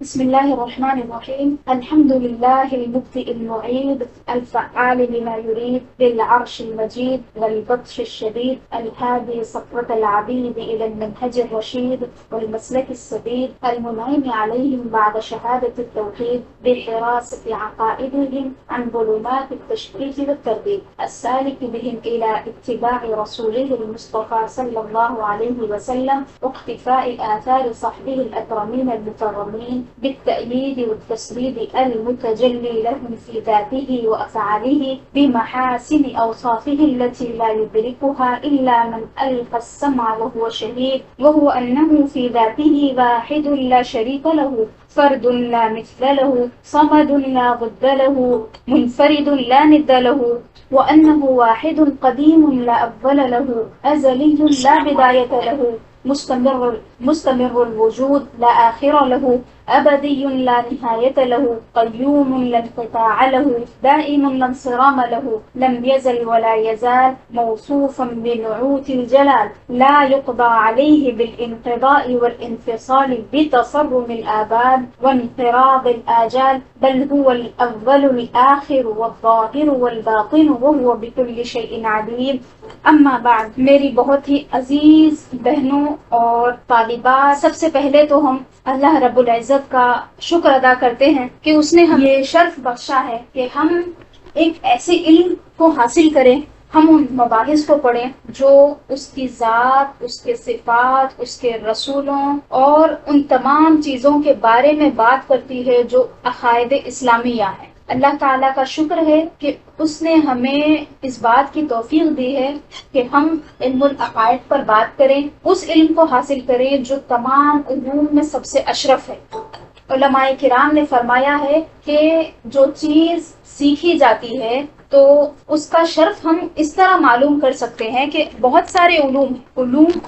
بسم الله الرحمن الرحيم. الحمد لله المبدئ المعيد الفعال لما يريد بالعرش المجيد والبطش الشديد الهادي صفوة العبيد إلى المنهج الرشيد والمسلك السديد المنعم عليهم بعد شهادة التوحيد بحراسة عقائدهم عن ظلمات التشكيك والترديد السالك بهم إلى اتباع رسوله المصطفى صلى الله عليه وسلم واقتفاء آثار صحبه الأكرمين المكرمين بالتأييد والتسديد المتجلي لهم في ذاته وأفعاله بمحاسن أوصافه التي لا يدركها إلا من ألقى السمع وهو شهيد، وهو أنه في ذاته واحد لا شريك له، فرد لا مثل له، صمد لا ضد له، منفرد لا ند له، وأنه واحد قديم لا أول له، أزلي لا بداية له، مستمر الوجود لا آخر له، أبدي لا نهاية له، قيوم لا انقطاع له، دائم لا انصرام له، لم يزل ولا يزال، موصوفا بنعوت الجلال، لا يقضى عليه بالانقضاء والانفصال بتصرم الآباد وانقراض الآجال، بل هو الأول الآخر والظاهر والباطن وهو بكل شيء عليم. اما بعد، میری بہت ہی عزیز بہنوں اور طالبات، سب سے پہلے تو ہم اللہ رب العزت کا شکر ادا کرتے ہیں کہ اس نے ہمیں یہ شرف بخشا ہے کہ ہم ایک ایسے علم کو حاصل کریں، ہم ان مباحث کو پڑھیں جو اس کی ذات، اس کے صفات، اس کے رسولوں اور ان تمام چیزوں کے بارے میں بات کرتی ہے جو عقائد اسلامیہ ہیں۔ اللہ تعالیٰ کا شکر ہے کہ اس نے ہمیں اس بات کی توفیق دی ہے کہ ہم علم العقائد پر بات کریں، اس علم کو حاصل کریں جو تمام علوم میں سب سے اشرف ہے۔ علماء کرام نے فرمایا ہے کہ جو چیز سیکھی جاتی ہے تو اس کا شرف ہم اس طرح معلوم کر سکتے ہیں کہ بہت سارے علوم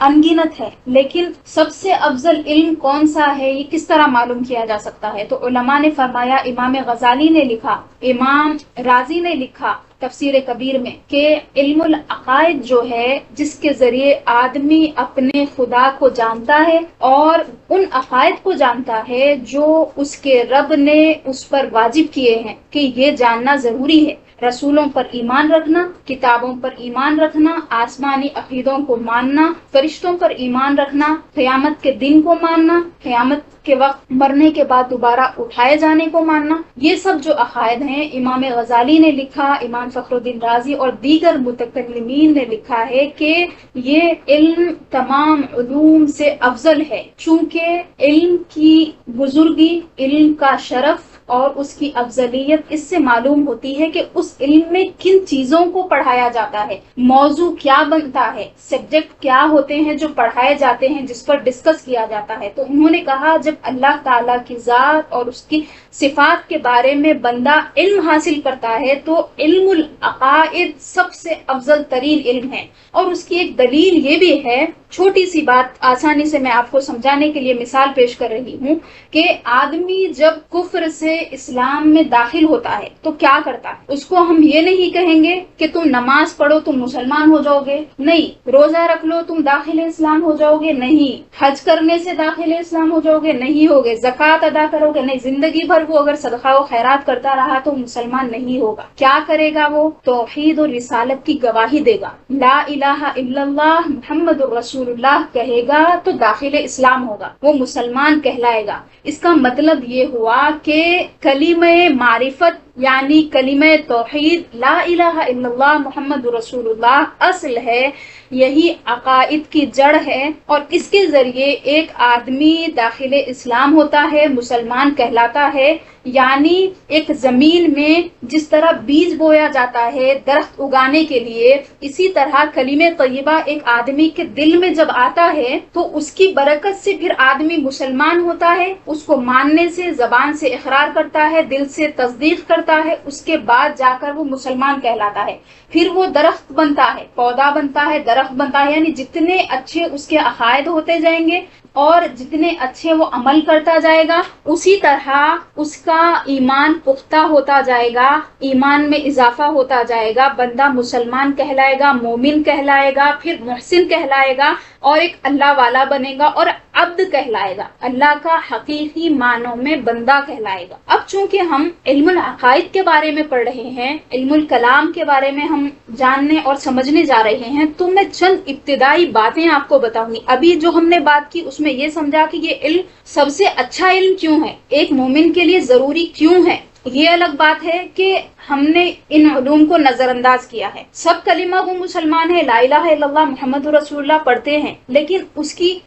انگنت ہے، لیکن سب سے افضل علم کون سا ہے یہ کس طرح معلوم کیا جا سکتا ہے؟ تو علماء نے فرمایا، امام غزالی نے لکھا، امام رازی نے لکھا تفسیر کبیر میں کہ علم العقائد جو ہے جس کے ذریعے آدمی اپنے خدا کو جانتا ہے اور ان عقائد کو جانتا ہے جو اس کے رب نے اس پر واجب کیے ہیں کہ یہ جاننا ضروری ہے۔ رسولوں پر ایمان رکھنا، کتابوں پر ایمان رکھنا، آسمانی عقیدوں کو ماننا، فرشتوں پر ایمان رکھنا، قیامت کے دن کو ماننا، قیامت کے وقت مرنے کے بعد دوبارہ اٹھائے جانے کو ماننا، یہ سب جو عقائد ہیں امام غزالی نے لکھا، امام فخر الدین رازی اور دیگر متکلمین نے لکھا ہے کہ یہ علم تمام علوم سے افضل ہے، چونکہ علم کی بزرگی، علم کا شرف اور اس کی افضلیت اس سے معلوم ہوتی ہے کہ اس علم میں کن چیزوں کو پڑھایا جاتا ہے، موضوع کیا بنتا ہے، سبجیکٹ کیا ہوتے ہیں جو پڑھائے جاتے ہیں، جس پر ڈسکس کیا جاتا ہے۔ تو انہوں نے کہا جب اللہ تعالیٰ کی ذات اور اس کی صفات کے بارے میں بندہ علم حاصل کرتا ہے تو علم العقائد سب سے افضل ترین علم ہے۔ اور اس کی ایک دلیل یہ بھی ہے، چھوٹی سی بات آسانی سے میں آپ کو سمجھانے کے لیے مثال پیش کر رہی ہوں کہ آدمی جب کفر سے اسلام میں داخل ہوتا ہے تو کیا کرتا ہے؟ اس کو ہم یہ نہیں کہیں گے کہ تم نماز پڑھو تم مسلمان ہو جاؤ گے، نہیں، روزہ رکھ لو تم داخل اسلام ہو جاؤ گے، نہیں، حج کرنے سے داخل اسلام ہو جاؤ گے، نہیں ہوگے، زکوٰۃ ادا کرو گے، نہیں، زندگی بھر وہ اگر صدقہ و خیرات کرتا رہا تو مسلمان نہیں ہوگا۔ کیا کرے گا؟ وہ توحید اور رسالت کی گواہی دے گا، لا الہ الا اللہ محمد رسول اللہ کہے گا تو داخل اسلام ہوگا، وہ مسلمان کہلائے گا۔ اس کا مطلب یہ ہوا کہ کلمہ معرفت یعنی کلمہ توحید لا الہ الا اللہ محمد رسول اللہ اصل ہے، یہی عقائد کی جڑ ہے، اور اس کے ذریعے ایک آدمی داخل اسلام ہوتا ہے، مسلمان کہلاتا ہے۔ یعنی ایک زمین میں جس طرح بیج بویا جاتا ہے درخت اگانے کے لیے، اسی طرح کلمہ طیبہ ایک آدمی کے دل میں جب آتا ہے تو اس کی برکت سے پھر آدمی مسلمان ہوتا ہے، اس کو ماننے سے، زبان سے اقرار کرتا ہے، دل سے تصدیق کرتا ہے، اس کے بعد جا کر وہ مسلمان کہلاتا ہے۔ پھر وہ درخت بنتا ہے، پودا بنتا ہے، درخت بنتا ہے، یعنی جتنے اچھے اس کے عقائد ہوتے جائیں گے اور جتنے اچھے وہ عمل کرتا جائے گا اسی طرح اس کا ایمان پختہ ہوتا جائے گا، ایمان میں اضافہ ہوتا جائے گا، بندہ مسلمان کہلائے گا، مومن کہلائے گا، پھر محسن کہلائے گا اور ایک اللہ والا بنے گا اور عبد کہلائے گا، اللہ کا حقیقی معنوں میں بندہ کہلائے گا۔ اب چونکہ ہم علم العقائد کے بارے میں پڑھ رہے ہیں، علم الکلام کے بارے میں ہم جاننے اور سمجھنے جا رہے ہیں، تو میں چند ابتدائی باتیں آپ کو بتاؤں گی۔ ابھی جو ہم نے بات کی اس میں یہ سمجھا کہ یہ علم سب سے اچھا علم کیوں ہے، ایک مومن کے لیے ضروری کیوں ہے۔ یہ الگ بات ہے کہ ہم نے ان علوم کو نظر انداز کیا ہے۔ سب کلمہ گو مسلمان ہے، لا الہ الا اللہ محمد رسول اللہ پڑھتے ہیں، لیکن اس کی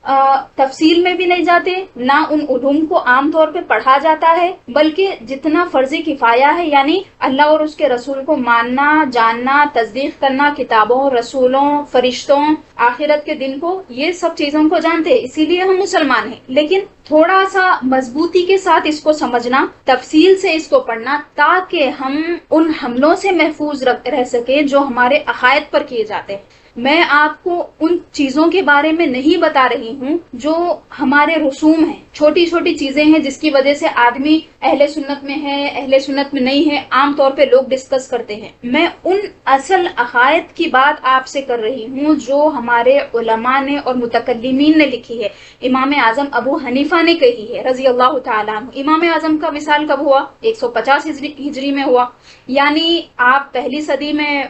تفصیل میں بھی نہیں جاتے، نہ ان علوم کو عام طور پہ پڑھا جاتا ہے، بلکہ جتنا فرض کفایہ ہے یعنی اللہ اور اس کے رسول کو ماننا، جاننا، تصدیق کرنا، کتابوں، رسولوں، فرشتوں، آخرت کے دن کو، یہ سب چیزوں کو جانتے ہیں، اسی لیے ہم مسلمان ہیں۔ لیکن تھوڑا سا مضبوطی کے ساتھ اس کو سمجھنا، تفصیل سے اس کو پڑھنا، تاکہ ہم ان حملوں سے محفوظ رہ سکیں جو ہمارے عقائد پر کیے جاتے ہیں۔ میں آپ کو ان چیزوں کے بارے میں نہیں بتا رہی ہوں جو ہمارے رسوم ہیں، چھوٹی چھوٹی چیزیں ہیں جس کی وجہ سے آدمی اہل سنت میں ہے، اہل سنت میں نہیں ہے، عام طور پہ لوگ ڈسکس کرتے ہیں۔ میں ان اصل عقائد کی بات آپ سے کر رہی ہوں جو ہمارے علماء نے اور متکلمین نے لکھی ہے، امام اعظم ابو حنیفہ نے کہی ہے رضی اللہ تعالیٰ عنہ۔ امام اعظم کا وصال کب ہوا؟ 150 ہجری میں ہوا، یعنی آپ پہلی صدی میں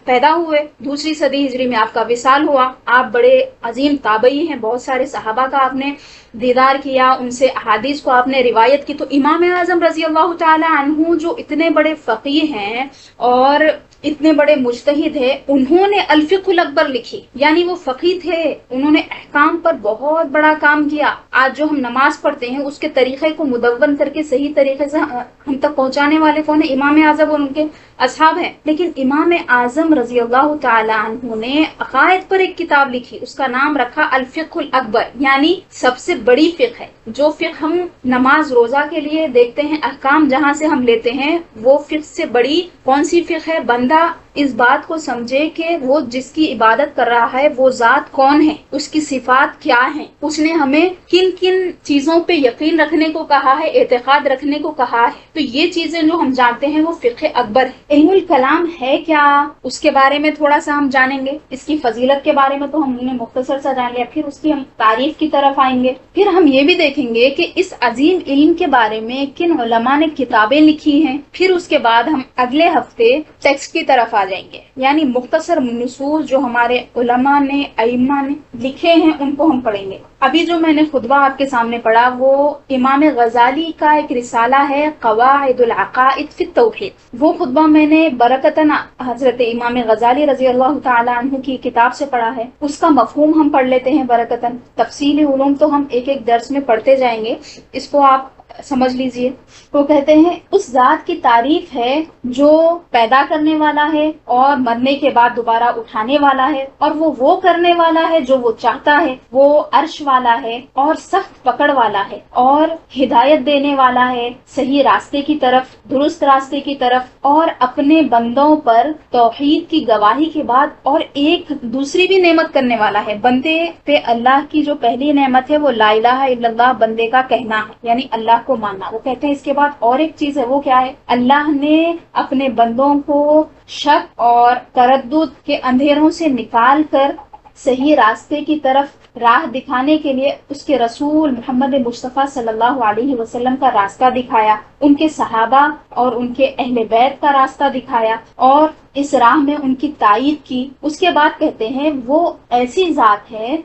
پیدا ہوئے، دوسری صدی ہجری میں آپ کا وصال ہوا۔ آپ بڑے عظیم تابعی ہیں، بہت سارے صحابہ کا آپ نے دیدار کیا، ان سے احادیث کو آپ نے روایت کی۔ تو امام اعظم رضی اللہ تعالی عنہ جو اتنے بڑے فقیہ ہیں اور اتنے بڑے مجتہد ہیں، انہوں نے الفقہ الاکبر لکھی، یعنی وہ فقیہ تھے، انہوں نے احکام پر بہت بڑا کام کیا۔ آج جو ہم نماز پڑھتے ہیں اس کے طریقے کو مدون کر کے صحیح طریقے سے ہم تک پہنچانے والے کون ہیں؟ امام اعظم اور ان کے اصحاب ہیں۔ لیکن امام اعظم رضی اللہ تعالی عنہ نے عقائد پر ایک کتاب لکھی، اس کا نام رکھا الفقہ الاکبر، یعنی سب سے بڑی فقہ ہے۔ جو فقہ ہم نماز روزہ کے لیے دیکھتے ہیں، احکام جہاں سے ہم لیتے ہیں، وہ فقہ سے بڑی کون سی فقہ ہے؟ بندہ اس بات کو سمجھے کہ وہ جس کی عبادت کر رہا ہے وہ ذات کون ہے، اس کی صفات کیا ہیں، اس نے ہمیں کن کن چیزوں پہ یقین رکھنے کو کہا ہے، اعتقاد رکھنے کو کہا ہے۔ تو یہ چیزیں جو ہم جانتے ہیں وہ فقہ اکبر ہے۔ علم الکلام ہے کیا، اس کے بارے میں تھوڑا سا ہم جانیں گے۔ اس کی فضیلت کے بارے میں تو ہم نے مختصر سا جان لیا، پھر اس کی ہم تعریف کی طرف آئیں گے، پھر ہم یہ بھی دیکھیں گے کہ اس عظیم علم کے بارے میں کن علماء نے کتابیں لکھی ہیں، پھر اس کے بعد ہم اگلے ہفتے ٹیکسٹ کی طرف آ جائیں گے، یعنی مختصر نصوص جو ہمارے علماء نے، ائمہ نے لکھے ہیں ان کو ہم پڑھیں گے۔ ابھی جو میں نے خطبہ آپ کے سامنے پڑھا وہ امام غزالی کا ایک رسالہ ہے قواعد العقائد فی التوحید، وہ خطبہ میں نے برکتاً حضرت امام غزالی رضی اللہ تعالی عنہ کی کتاب سے پڑھا ہے، اس کا مفہوم ہم پڑھ لیتے ہیں برکتاً۔ تفصیلی علوم تو ہم ایک ایک درس میں پڑھتے جائیں گے، اس کو آپ سمجھ لیجئے۔ وہ کہتے ہیں اس ذات کی تعریف ہے جو پیدا کرنے والا ہے اور مرنے کے بعد دوبارہ اٹھانے والا ہے، اور وہ کرنے والا ہے جو وہ چاہتا ہے، وہ عرش والا ہے اور سخت پکڑ والا ہے اور ہدایت دینے والا ہے صحیح راستے کی طرف، درست راستے کی طرف، اور اپنے بندوں پر توحید کی گواہی کے بعد اور ایک دوسری بھی نعمت کرنے والا ہے۔ بندے پہ اللہ کی جو پہلی نعمت ہے وہ لا الہ الا اللہ بندے کا کہنا ہے، یعنی اللہ کو ماننا۔ وہ کہتے ہیں اس کے بعد اور ایک چیز ہے، وہ کیا ہے؟ اللہ نے اپنے بندوں کو شک اور تردد کے اندھیروں سے نکال کر صحیح راستے کی طرف راہ دکھانے کے لیے اس کے رسول محمد مصطفیٰ صلی اللہ علیہ وسلم کا راستہ دکھایا، ان کے صحابہ اور ان کے اہل بیت کا راستہ دکھایا اور اس راہ میں ان کی تائید کی۔ اس کے بعد کہتے ہیں وہ ایسی ذات ہے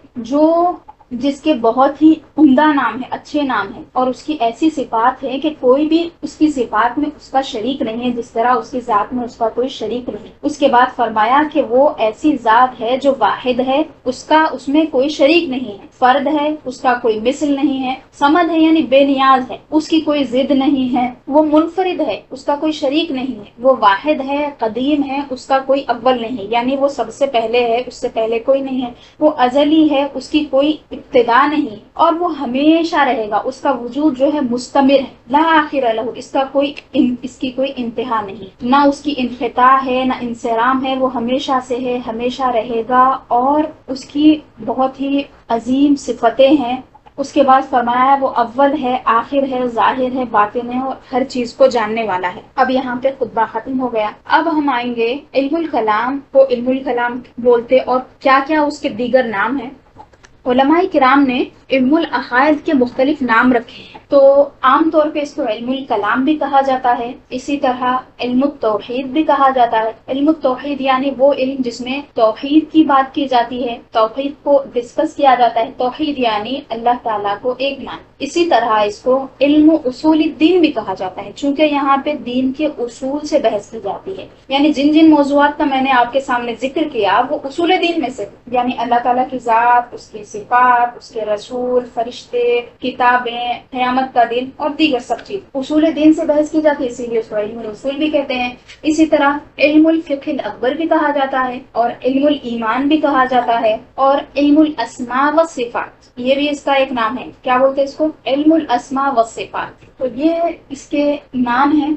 جس کے بہت ہی عمدہ نام ہے، اچھے نام ہے، اور اس کی ایسی صفات ہے کہ کوئی بھی اس کی صفات میں اس کا شریک نہیں ہے، جس طرح اس کی ذات میں اس کا کوئی شریک نہیں۔ اس کے بعد فرمایا کہ وہ ایسی ذات ہے جو واحد ہے، اس میں کوئی شریک نہیں ہے، فرد ہے، اس کا کوئی مثل نہیں ہے، صمد ہے یعنی بے نیاز ہے، اس کی کوئی ضد نہیں ہے، وہ منفرد ہے، اس کا کوئی شریک نہیں ہے، وہ واحد ہے، قدیم ہے، اس کا کوئی اول نہیں، یعنی وہ سب سے پہلے ہے، اس سے پہلے کوئی نہیں ہے، وہ ازلی ہے، اس کی کوئی ابتدا نہیں، اور وہ ہمیشہ رہے گا، اس کا وجود جو ہے مستمر ہے، لا آخر لہ، اس کی کوئی انتہا نہیں، نہ اس کی انقطاع ہے نہ انصرام ہے، وہ ہمیشہ سے ہے، ہمیشہ رہے گا، اور اس کی بہت ہی عظیم صفتیں ہیں، اس کے بعد فرمایا ہے وہ اول ہے، آخر ہے، ظاہر ہے، باطن ہے، اور ہر چیز کو جاننے والا ہے۔ اب یہاں پہ خطبہ ختم ہو گیا۔ اب ہم آئیں گے علم الکلام کو علم الکلام بولتے اور کیا کیا اس کے دیگر نام ہیں۔ علماء کرام نے علم العقائد کے مختلف نام رکھے ہیں، تو عام طور پہ اس کو علم الکلام بھی کہا جاتا ہے، اسی طرح علم التوحید بھی کہا جاتا ہے۔ علم التوحید یعنی وہ علم جس میں توحید کی بات کی جاتی ہے، توحید کو ڈسکس کیا جاتا ہے۔ توحید یعنی اللہ تعالیٰ کو ایک مان۔ اسی طرح اس کو علم اصول الدین بھی کہا جاتا ہے، چونکہ یہاں پہ دین کے اصول سے بحث کی جاتی ہے، یعنی جن جن موضوعات کا میں نے آپ کے سامنے ذکر کیا وہ اصول دین میں سے، یعنی اللہ تعالیٰ کی ذات، اس کی صفات، اس کے رسول، فرشتے، کتابیں، قیامت کا دن اور دیگر سب چیز اصول دین سے بحث کی جاتی ہے، اسی لیے اس کو علم الاصول بھی کہتے ہیں۔ اسی طرح علم الفقہ الاکبر بھی کہا جاتا ہے، اور علم الایمان بھی کہا جاتا ہے، اور علم الاسماء والصفات یہ بھی اس کا ایک نام ہے۔ کیا بولتے ہیں اس کو؟ علم الاسماء والصفات۔ تو یہ اس کے نام ہیں۔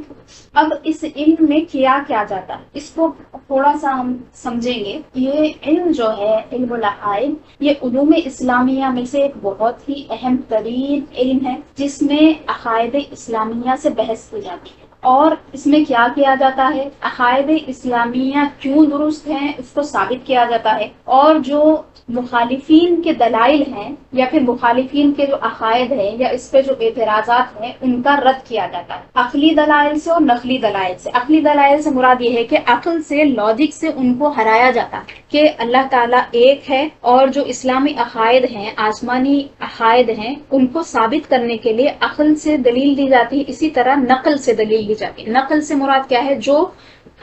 اب اس علم میں کیا کیا جاتا ہے اس کو تھوڑا سا ہم سمجھیں گے۔ یہ علم جو ہے علم العقائد، یہ علوم اسلامیہ میں سے ایک بہت ہی اہم ترین علم ہے، جس میں عقائد اسلامیہ سے بحث کی جاتی ہے۔ اور اس میں کیا کیا جاتا ہے، عقائد اسلامیہ کیوں درست ہیں اس کو ثابت کیا جاتا ہے، اور جو مخالفین کے دلائل ہیں یا پھر مخالفین کے جو عقائد ہیں یا اس پہ جو اعتراضات ہیں ان کا رد کیا جاتا ہے، عقلی دلائل سے اور نقلی دلائل سے۔ عقلی دلائل سے مراد یہ ہے کہ عقل سے، لاجک سے ان کو ہرایا جاتا ہے کہ اللہ تعالیٰ ایک ہے، اور جو اسلامی عقائد ہیں، آسمانی عقائد ہیں، ان کو ثابت کرنے کے لیے عقل سے دلیل دی جاتی ہے، اسی طرح نقل سے دلیل دی جاتی ہے۔ نقل سے مراد کیا ہے؟ جو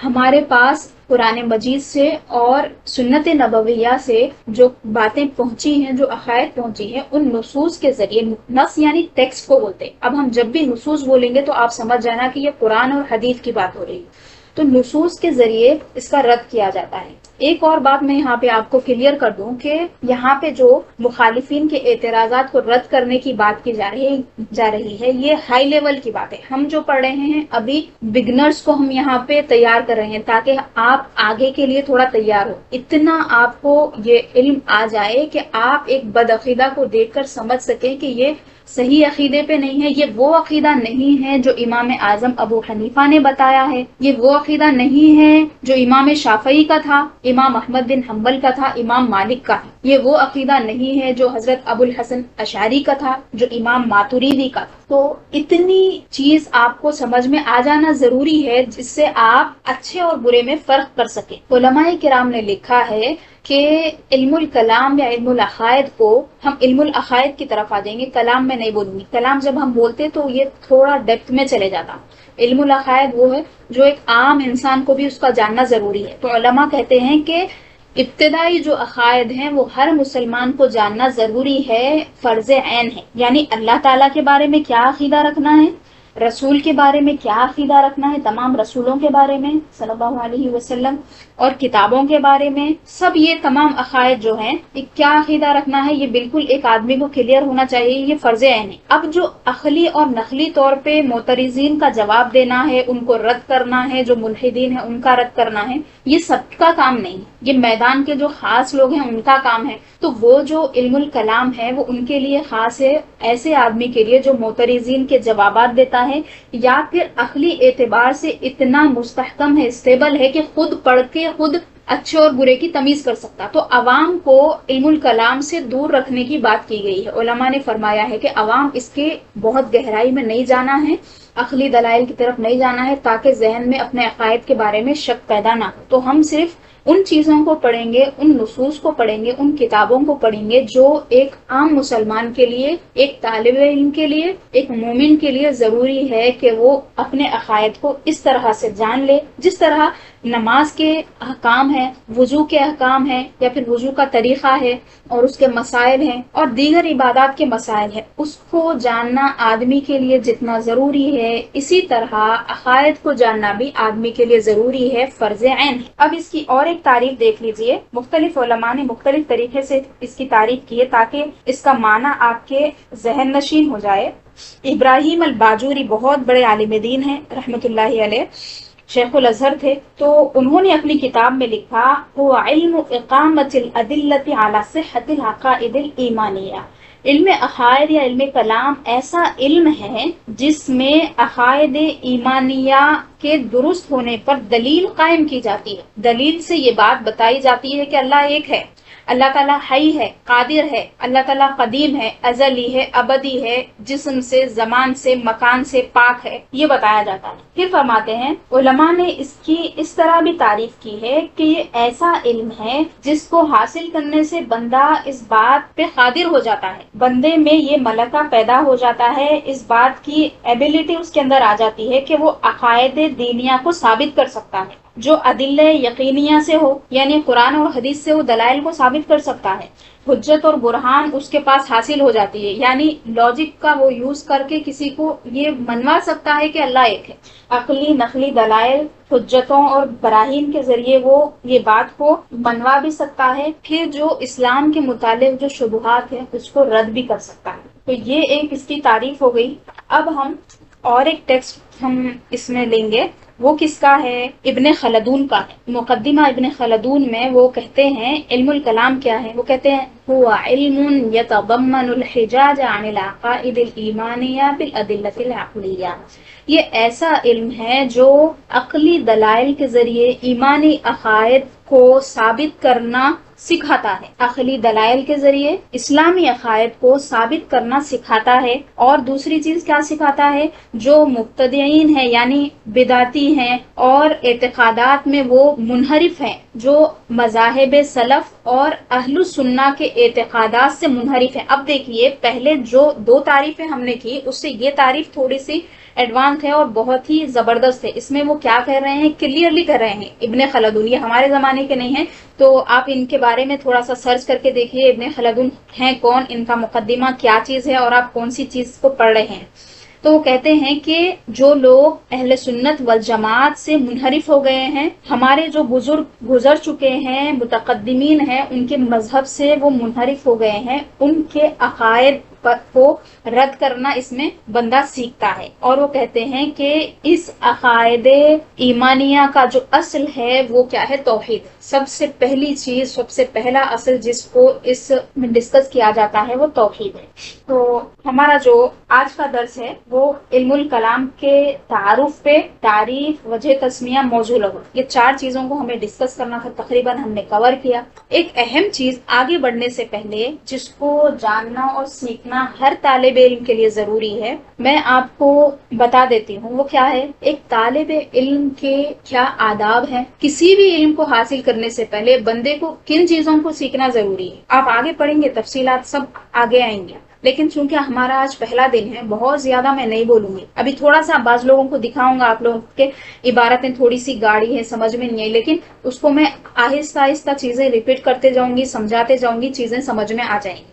ہمارے پاس قرآن مجید سے اور سنت نبویہ سے جو باتیں پہنچی ہیں، جو عقائد پہنچی ہیں، ان نصوص کے ذریعے، نص یعنی ٹیکسٹ کو بولتے ہیں۔ اب ہم جب بھی نصوص بولیں گے تو آپ سمجھ جانا کہ یہ قرآن اور حدیث کی بات ہو رہی ہے، تو نصوص کے ذریعے اس کا رد کیا جاتا ہے۔ ایک اور بات میں یہاں پہ آپ کو کلیئر کر دوں کہ یہاں پہ جو مخالفین کے اعتراضات کو رد کرنے کی بات کی جا رہی ہے یہ ہائی لیول کی بات ہے۔ ہم جو پڑھ رہے ہیں ابھی بگنرز کو ہم یہاں پہ تیار کر رہے ہیں تاکہ آپ آگے کے لیے تھوڑا تیار ہو، اتنا آپ کو یہ علم آ جائے کہ آپ ایک بدعقیدہ کو دیکھ کر سمجھ سکیں کہ یہ صحیح عقیدے پہ نہیں ہے، یہ وہ عقیدہ نہیں ہے جو امام اعظم ابو حنیفہ نے بتایا ہے، یہ وہ عقیدہ نہیں ہے جو امام شافعی کا تھا، امام احمد بن حنبل کا تھا، امام مالک کا ہے، یہ وہ عقیدہ نہیں ہے جو حضرت ابو الحسن اشعری کا تھا، جو امام ماتریدی کا تھا۔ تو اتنی چیز آپ کو سمجھ میں آ جانا ضروری ہے جس سے آپ اچھے اور برے میں فرق کر سکیں۔ علماء کرام نے لکھا ہے کہ علم الکلام یا علم العقائد کو ہم علم العقائد کی طرف آ جائیں گے، کلام میں نہیں بولوں گی، کلام جب ہم بولتے تو یہ تھوڑا ڈیپتھ میں چلے جاتا۔ علم العقائد وہ ہے جو ایک عام انسان کو بھی اس کا جاننا ضروری ہے۔ تو علماء کہتے ہیں کہ ابتدائی جو عقائد ہیں وہ ہر مسلمان کو جاننا ضروری ہے، فرض عین ہے، یعنی اللہ تعالیٰ کے بارے میں کیا عقیدہ رکھنا ہے، رسول کے بارے میں کیا عقیدہ رکھنا ہے، تمام رسولوں کے بارے میں صلی اللہ علیہ وسلم، اور کتابوں کے بارے میں، سب یہ تمام عقائد جو ہیں کیا عقیدہ رکھنا ہے، یہ بالکل ایک آدمی کو کلیئر ہونا چاہیے، یہ فرض عین ہے۔ اب جو عقلی اور نقلی طور پہ معترضین کا جواب دینا ہے، ان کو رد کرنا ہے، جو ملحدین ہیں ان کا رد کرنا ہے، یہ سب کا کام نہیں، یہ میدان کے جو خاص لوگ ہیں ان کا کام ہے۔ تو وہ جو علم الکلام ہے وہ ان کے لیے خاص ہے، ایسے آدمی کے لیے جو معترضین کے جوابات دیتا ہے یا پھر عقلی اعتبار سے اتنا مستحکم ہے، اسٹیبل ہے کہ خود پڑھ کے خود اچھے اور برے کی تمیز کر سکتا۔ تو عوام کو علم الکلام سے دور رکھنے کی بات کی گئی ہے۔ علماء نے فرمایا ہے کہ عوام اس کے بہت گہرائی میں نہیں جانا ہے، عقلی دلائل کی طرف نہیں جانا ہے، تاکہ ذہن میں اپنے عقائد کے بارے میں شک پیدا نہ ہو۔ تو ہم صرف ان چیزوں کو پڑھیں گے، ان نصوص کو پڑھیں گے، ان کتابوں کو پڑھیں گے جو ایک عام مسلمان کے لیے، ایک طالب علم کے لیے، ایک مومن کے لیے ضروری ہے کہ وہ اپنے عقائد کو اس طرح سے جان لے، جس طرح نماز کے احکام ہیں، وضو کے احکام ہیں، یا پھر وضو کا طریقہ ہے اور اس کے مسائل ہیں، اور دیگر عبادات کے مسائل ہیں، اس کو جاننا آدمی کے لیے جتنا ضروری ہے، اسی طرح عقائد کو جاننا بھی آدمی کے لیے ضروری ہے، فرض عین ہے۔ اب اس کی اور ایک تعریف دیکھ لیجئے، مختلف علماء نے مختلف طریقے سے اس کی تعریف کی ہے تاکہ اس کا معنی آپ کے ذہن نشین ہو جائے۔ ابراہیم الباجوری بہت بڑے عالم دین ہیں رحمۃ اللہ علیہ، شیخ الازہر تھے، تو انہوں نے اپنی کتاب میں لکھا وہ علم اقامت الادلۃ علی صحت العقائد الایمانیہ، علم عقائد یا علم کلام ایسا علم ہے جس میں عقائد ایمانیہ کے درست ہونے پر دلیل قائم کی جاتی ہے. دلیل سے یہ بات بتائی جاتی ہے کہ اللہ ایک ہے، اللہ تعالیٰ حی ہے، قادر ہے، اللہ تعالیٰ قدیم ہے، ازلی ہے، ابدی ہے، جسم سے، زمان سے، مکان سے پاک ہے، یہ بتایا جاتا ہے. پھر فرماتے ہیں علماء نے اس کی اس طرح بھی تعریف کی ہے کہ یہ ایسا علم ہے جس کو حاصل کرنے سے بندہ اس بات پہ قادر ہو جاتا ہے، بندے میں یہ ملکہ پیدا ہو جاتا ہے، اس بات کی ایبیلٹی اس کے اندر آ جاتی ہے کہ وہ عقائد دینیہ کو ثابت کر سکتا ہے، جو ادلہ یقینیہ سے ہو، یعنی قرآن اور حدیث سے وہ دلائل کو ثابت کر سکتا ہے. حجت اور برہان اس کے پاس حاصل ہو جاتی ہے، یعنی لاجک کا وہ یوز کر کے کسی کو یہ منوا سکتا ہے کہ اللہ ایک ہے. عقلی نقلی دلائل، حجتوں اور براہین کے ذریعے وہ یہ بات کو منوا بھی سکتا ہے. پھر جو اسلام کے متعلق جو شبہات ہیں اس کو رد بھی کر سکتا ہے. تو یہ ایک اس کی تعریف ہو گئی. اب ہم اور ایک ٹیکسٹ ہم اس میں لیں گے، وہ کس کا ہے؟ ابن خلدون کا ہے. مقدمہ ابن خلدون میں وہ کہتے ہیں علم الکلام کیا ہے؟ وہ کہتے ہیں هو علم يتضمن الحجاج عن العقائد الایمانیہ بالادلۃ العقلیہ. یہ ایسا علم ہے جو عقلی دلائل کے ذریعے ایمانی عقائد کو ثابت کرنا سکھاتا ہے. عقلی دلائل کے ذریعے اسلامی عقائد کو ثابت کرنا سکھاتا ہے. اور دوسری چیز کیا سکھاتا ہے؟ جو مبتدعین ہیں یعنی بدعتی ہیں اور اعتقادات میں وہ منحرف ہیں، جو مذاہب سلف اور اہل السنہ کے اعتقادات سے منحرف ہیں. اب دیکھیے پہلے جو دو تعریفیں ہم نے کی اس سے یہ تعریف تھوڑی سی ایڈوانس ہے اور بہت ہی زبردست ہے. اس میں وہ کیا کہہ رہے ہیں؟ کلیئرلی کہہ رہے ہیں ابن خلدون، یہ ہمارے زمانے کے نہیں ہیں، تو آپ ان کے بارے میں تھوڑا سا سرچ کر کے دیکھیے ابن خلدون ہیں کون، ان کا مقدمہ کیا چیز ہے اور آپ کون سی چیز کو پڑھ رہے ہیں. تو وہ کہتے ہیں کہ جو لوگ اہل سنت والجماعت سے منحرف ہو گئے ہیں، ہمارے جو بزرگ گزر چکے ہیں، متقدمین ہیں، ان کے مذہب سے وہ منحرف ہو گئے ہیں، ان کے عقائد کو رد کرنا اس میں بندہ سیکھتا ہے. اور وہ کہتے ہیں کہ اس عقائد ایمانیہ کا جو اصل ہے وہ کیا ہے؟ توحید. سب سے پہلی چیز، سب سے پہلا اصل جس کو اس میں ڈسکس کیا جاتا ہے وہ توحید ہے. تو ہمارا جو آج کا درس ہے وہ علم الکلام کے تعارف پہ تعریف، وجہ تسمیہ، موضوع لغو، یہ چار چیزوں کو ہمیں ڈسکس کرنا تھا. تقریباً ہم نے کور کیا. ایک اہم چیز آگے بڑھنے سے پہلے جس کو جاننا اور سیکھنا ہر طالب علم کے لیے ضروری ہے، میں آپ کو بتا دیتی ہوں وہ کیا ہے. ایک طالب علم کے کیا آداب ہیں. کسی بھی علم کو حاصل کرنے سے پہلے بندے کو کن چیزوں کو سیکھنا ضروری ہے. آپ آگے پڑھیں گے تفصیلات سب آگے آئیں گے، لیکن چونکہ ہمارا آج پہلا دن ہے بہت زیادہ میں نہیں بولوں گی. ابھی تھوڑا سا بعض لوگوں کو دکھاؤں گا، آپ لوگوں کے عبارتیں تھوڑی سی گاڑی ہے، سمجھ میں نہیں آئی، لیکن اس کو میں آہستہ آہستہ چیزیں ریپیٹ کرتے جاؤں گی، سمجھاتے جاؤں گی، چیزیں سمجھ میں آ جائیں گی.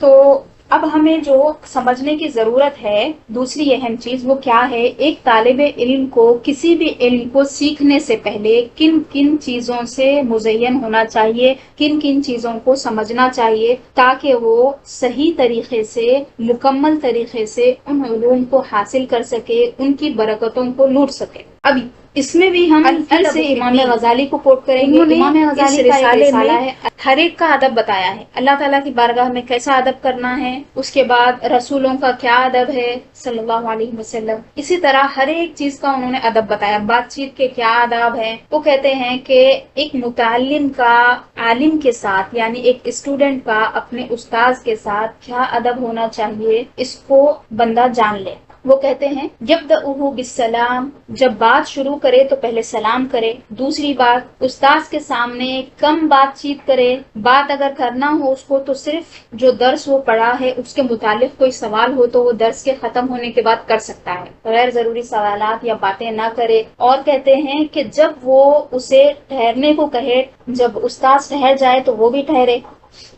تو اب ہمیں جو سمجھنے کی ضرورت ہے دوسری اہم چیز وہ کیا ہے؟ ایک طالب علم کو کسی بھی علم کو سیکھنے سے پہلے کن کن چیزوں سے مزین ہونا چاہیے، کن کن چیزوں کو سمجھنا چاہیے تاکہ وہ صحیح طریقے سے، مکمل طریقے سے ان علوم کو حاصل کر سکے، ان کی برکتوں کو لوٹ سکے. اب اس میں بھی ہم پھر سے امام غزالی کو کوٹ کریں گے. امام غزالی کا ایک رسالہ ہے، ہر ایک کا ادب بتایا ہے. اللہ تعالیٰ کی بارگاہ میں کیسا ادب کرنا ہے، اس کے بعد رسولوں کا کیا ادب ہے صلی اللہ علیہ وسلم، اسی طرح ہر ایک چیز کا انہوں نے ادب بتایا. بات چیت کے کیا آداب ہیں. وہ کہتے ہیں کہ ایک متعلم کا عالم کے ساتھ یعنی ایک اسٹوڈنٹ کا اپنے استاذ کے ساتھ کیا ادب ہونا چاہیے، اس کو بندہ جان لے. وہ کہتے ہیں یبدأہ بالسلام، جب بات شروع کرے تو پہلے سلام کرے. دوسری بات، استاذ کے سامنے کم بات چیت کرے. بات اگر کرنا ہو اس کو تو صرف جو درس وہ پڑھا ہے اس کے متعلق کوئی سوال ہو تو وہ درس کے ختم ہونے کے بعد کر سکتا ہے، غیر ضروری سوالات یا باتیں نہ کرے. اور کہتے ہیں کہ جب وہ اسے ٹھہرنے کو کہے، جب استاذ ٹھہر جائے تو وہ بھی ٹھہرے.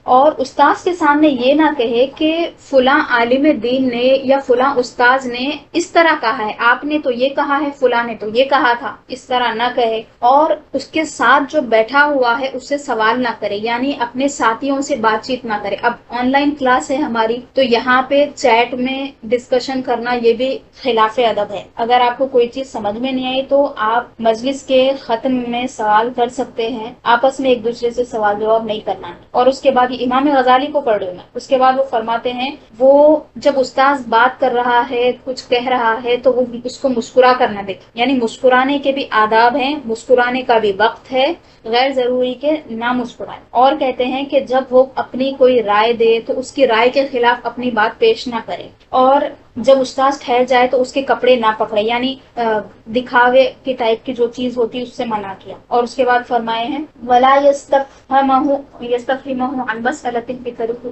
اور استاذ کے سامنے یہ نہ کہے کہ فلاں عالم دین نے یا فلاں استاذ نے اس طرح کہا ہے، آپ نے تو یہ کہا ہے، فلاں نے تو یہ کہا تھا، اس طرح نہ کہے. اور اس کے ساتھ جو بیٹھا ہوا ہے اس سے سوال نہ کرے، یعنی اپنے ساتھیوں سے بات چیت نہ کرے. اب آن لائن کلاس ہے ہماری تو یہاں پہ چیٹ میں ڈسکشن کرنا یہ بھی خلاف ادب ہے. اگر آپ کو کوئی چیز سمجھ میں نہیں آئی تو آپ مجلس کے ختم میں سوال کر سکتے ہیں، آپس میں ایک دوسرے سے سوال جواب نہیں کرنا ہے. اور اس کے بعد ابھی امام غزالی کو پڑھ رہی ہوں میں. اس کے بعد وہ فرماتے ہیں وہ جب استاذ بات کر رہا ہے کچھ کہہ رہا ہے تو وہ اس کو مسکرا کر نہ دیکھے، یعنی مسکرانے کے بھی آداب ہیں، مسکرانے کا بھی وقت ہے، غیر ضروری کے نہ مسکرائیں. اور کہتے ہیں کہ جب وہ اپنی کوئی رائے دے تو اس کی رائے کے خلاف اپنی بات پیش نہ کرے، اور جب استاذ ٹھہر جائے تو اس کے کپڑے نہ پکڑے، یعنی دکھاوے کی ٹائپ کی جو چیز ہوتی ہے اس سے منع کیا. اور اس کے بعد فرمائے ہیں ولا یستفہمہ عن مسئلۃ بطرف،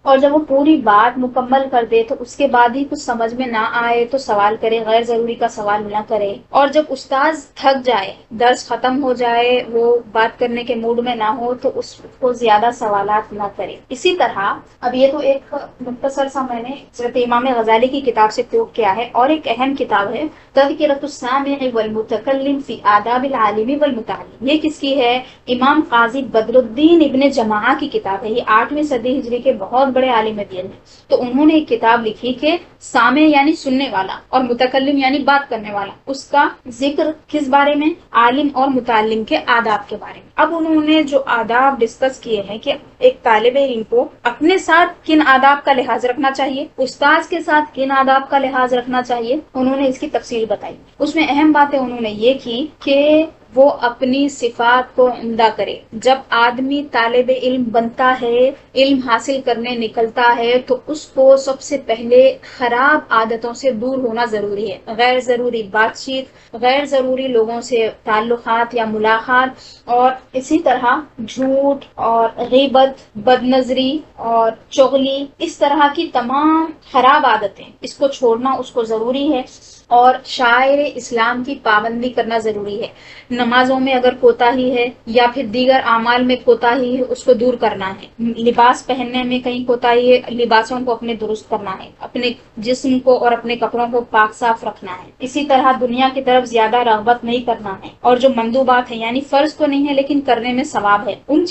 اور جب وہ پوری بات مکمل کر دے تو اس کے بعد ہی کچھ سمجھ میں نہ آئے تو سوال کرے، غیر ضروری کا سوال نہ کرے. اور جب استاذ تھک جائے، درس ختم ہو جائے، وہ بات کرنے کے موڈ میں نہ ہو تو اس کو زیادہ سوالات نہ کرے. اسی طرح اب یہ تو ایک مختصر سا میں نے حضرت امام غزالی کی کتاب سے کوٹ کیا ہے، اور ایک اہم کتاب ہے تذکرۃ السامع والمتکلم فی آداب العالم والمتعلم. یہ کس کی ہے؟ امام قاضی بدر الدین ابن جماعہ کی کتاب ہے. یہ 8ویں صدی ہجری کے بہت بڑے عالم دین ہیں. تو انہوں نے ایک کتاب لکھی کہ سامع یعنی سننے والا اور متکلم یعنی بات کرنے والا، اس کا ذکر کس بارے میں؟ عالم اور متعلم کے آداب کے بارے میں. اب انہوں نے جو آداب ڈسکس کیے ہیں کہ ایک طالب علم کو اپنے ساتھ کن آداب کا لحاظ رکھنا چاہیے، استاذ کے ساتھ کن آداب کا لحاظ رکھنا چاہیے، انہوں نے اس کی تفصیل بتائی. اس میں اہم باتیں انہوں نے یہ کی کہ وہ اپنی صفات کو عمدہ کرے. جب آدمی طالب علم بنتا ہے، علم حاصل کرنے نکلتا ہے، تو اس کو سب سے پہلے خراب عادتوں سے دور ہونا ضروری ہے. غیر ضروری بات چیت، غیر ضروری لوگوں سے تعلقات یا ملاقات، اور اسی طرح جھوٹ اور غیبت، بد نظری اور چغلی، اس طرح کی تمام خراب عادتیں، اس کو چھوڑنا اس کو ضروری ہے. اور شاعر اسلام کی پابندی کرنا ضروری ہے. نمازوں میں اگر کوتاہی ہے یا پھر دیگر اعمال میں کوتاہی ہے، اس کو دور کرنا ہے. لباس پہننے میں کہیں کوتاہی ہے، لباسوں کو اپنے درست کرنا ہے. اپنے جسم کو اور اپنے کپڑوں کو پاک صاف رکھنا ہے. اسی طرح دنیا کی طرف زیادہ رغبت نہیں کرنا ہے. اور جو مندوبات ہیں، یعنی فرض تو نہیں ہے لیکن کرنے میں ثواب ہے، ان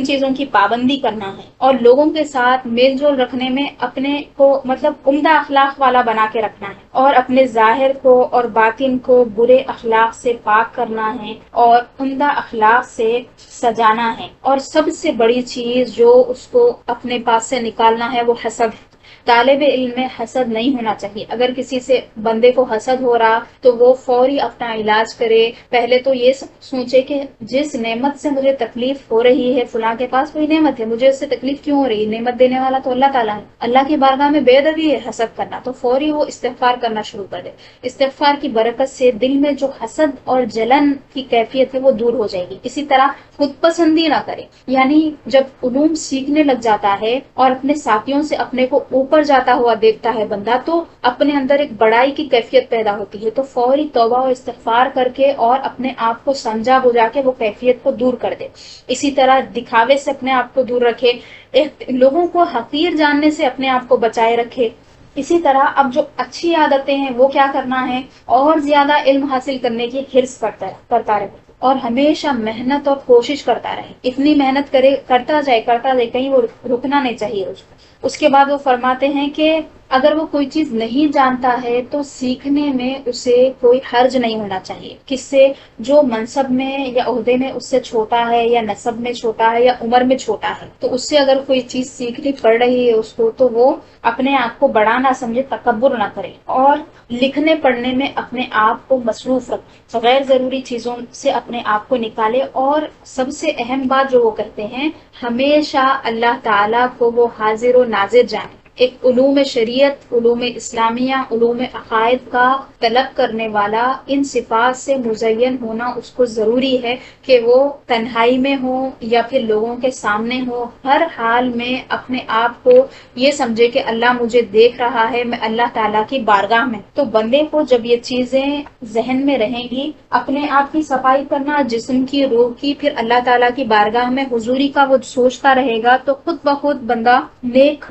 چیزوں کی پابندی کرنا ہے. اور لوگوں کے ساتھ میل جول رکھنے میں اپنے کو عمدہ اخلاق والا بنا کے رکھنا ہے. اور اپنے ظاہر کو اور باطن کو برے اخلاق سے پاک کرنا ہے اور عمدہ اخلاق سے سجانا ہے. اور سب سے بڑی چیز جو اس کو اپنے پاس سے نکالنا ہے وہ حسد ہے. طالب علم میں حسد نہیں ہونا چاہیے. اگر کسی سے بندے کو حسد ہو رہا تو وہ فوری اپنا علاج کرے. پہلے تو یہ سوچے کہ جس نعمت سے مجھے تکلیف ہو رہی ہے، فلاں کے پاس کوئی نعمت ہے، مجھے اس سے تکلیف کیوں ہو رہی ہے؟ نعمت دینے والا تو اللہ تعالیٰ ہے. اللہ کی بارگاہ میں بے ادبی ہے حسد کرنا، تو فوری وہ استغفار کرنا شروع کر دے. استغفار کی برکت سے دل میں جو حسد اور جلن کی کیفیت ہے وہ دور ہو جائے گی. اسی طرح خود پسندی نہ کرے، یعنی جب علوم سیکھنے لگ جاتا ہے اور اپنے ساتھیوں سے اپنے کو اوپر جاتا ہوا دیکھتا ہے بندہ، تو اپنے اندر ایک بڑائی کی کیفیت پیدا ہوتی ہے. تو فوری توبہ و استغفار کر کے اور اپنے آپ کو سمجھا بجھا کے وہ کیفیت کو دور کر دے. اسی طرح دکھاوے سے اپنے آپ کو دور رکھے، لوگوں کو حقیر جاننے سے اپنے آپ کو بچائے رکھے. اسی طرح اب جو اچھی عادتیں ہیں وہ کیا کرنا ہے؟ اور زیادہ علم حاصل کرنے کی حرص کرتا رہے اور ہمیشہ محنت اور کوشش کرتا رہے. اتنی محنت کرتا جائے کہیں وہ رکنا نہیں چاہیے اس کو. اس کے بعد وہ فرماتے ہیں کہ اگر وہ کوئی چیز نہیں جانتا ہے تو سیکھنے میں اسے کوئی حرج نہیں ہونا چاہیے. کس سے؟ جو منصب میں یا عہدے میں اس سے چھوٹا ہے، یا نسب میں چھوٹا ہے، یا عمر میں چھوٹا ہے، تو اس سے اگر کوئی چیز سیکھنی پڑ رہی ہے اس کو، تو وہ اپنے آپ کو بڑا نہ سمجھے، تکبر نہ کرے. اور لکھنے پڑھنے میں اپنے آپ کو مصروف رکھے، غیر ضروری چیزوں سے اپنے آپ کو نکالے. اور سب سے اہم بات جو وہ کہتے ہیں، ہمیشہ اللہ تعالیٰ کو وہ حاضر و ناظر جانے. ایک علوم شریعت، علوم اسلامیہ، علوم عقائد کا طلب کرنے والا ان صفات سے مزین ہونا اس کو ضروری ہے کہ وہ تنہائی میں ہو یا پھر لوگوں کے سامنے ہو، ہر حال میں اپنے آپ کو یہ سمجھے کہ اللہ مجھے دیکھ رہا ہے، میں اللہ تعالیٰ کی بارگاہ میں. تو بندے کو جب یہ چیزیں ذہن میں رہیں گی، اپنے آپ کی صفائی کرنا، جسم کی، روح کی، پھر اللہ تعالیٰ کی بارگاہ میں حضوری کا وہ سوچتا رہے گا، تو خود بخود بندہ نیک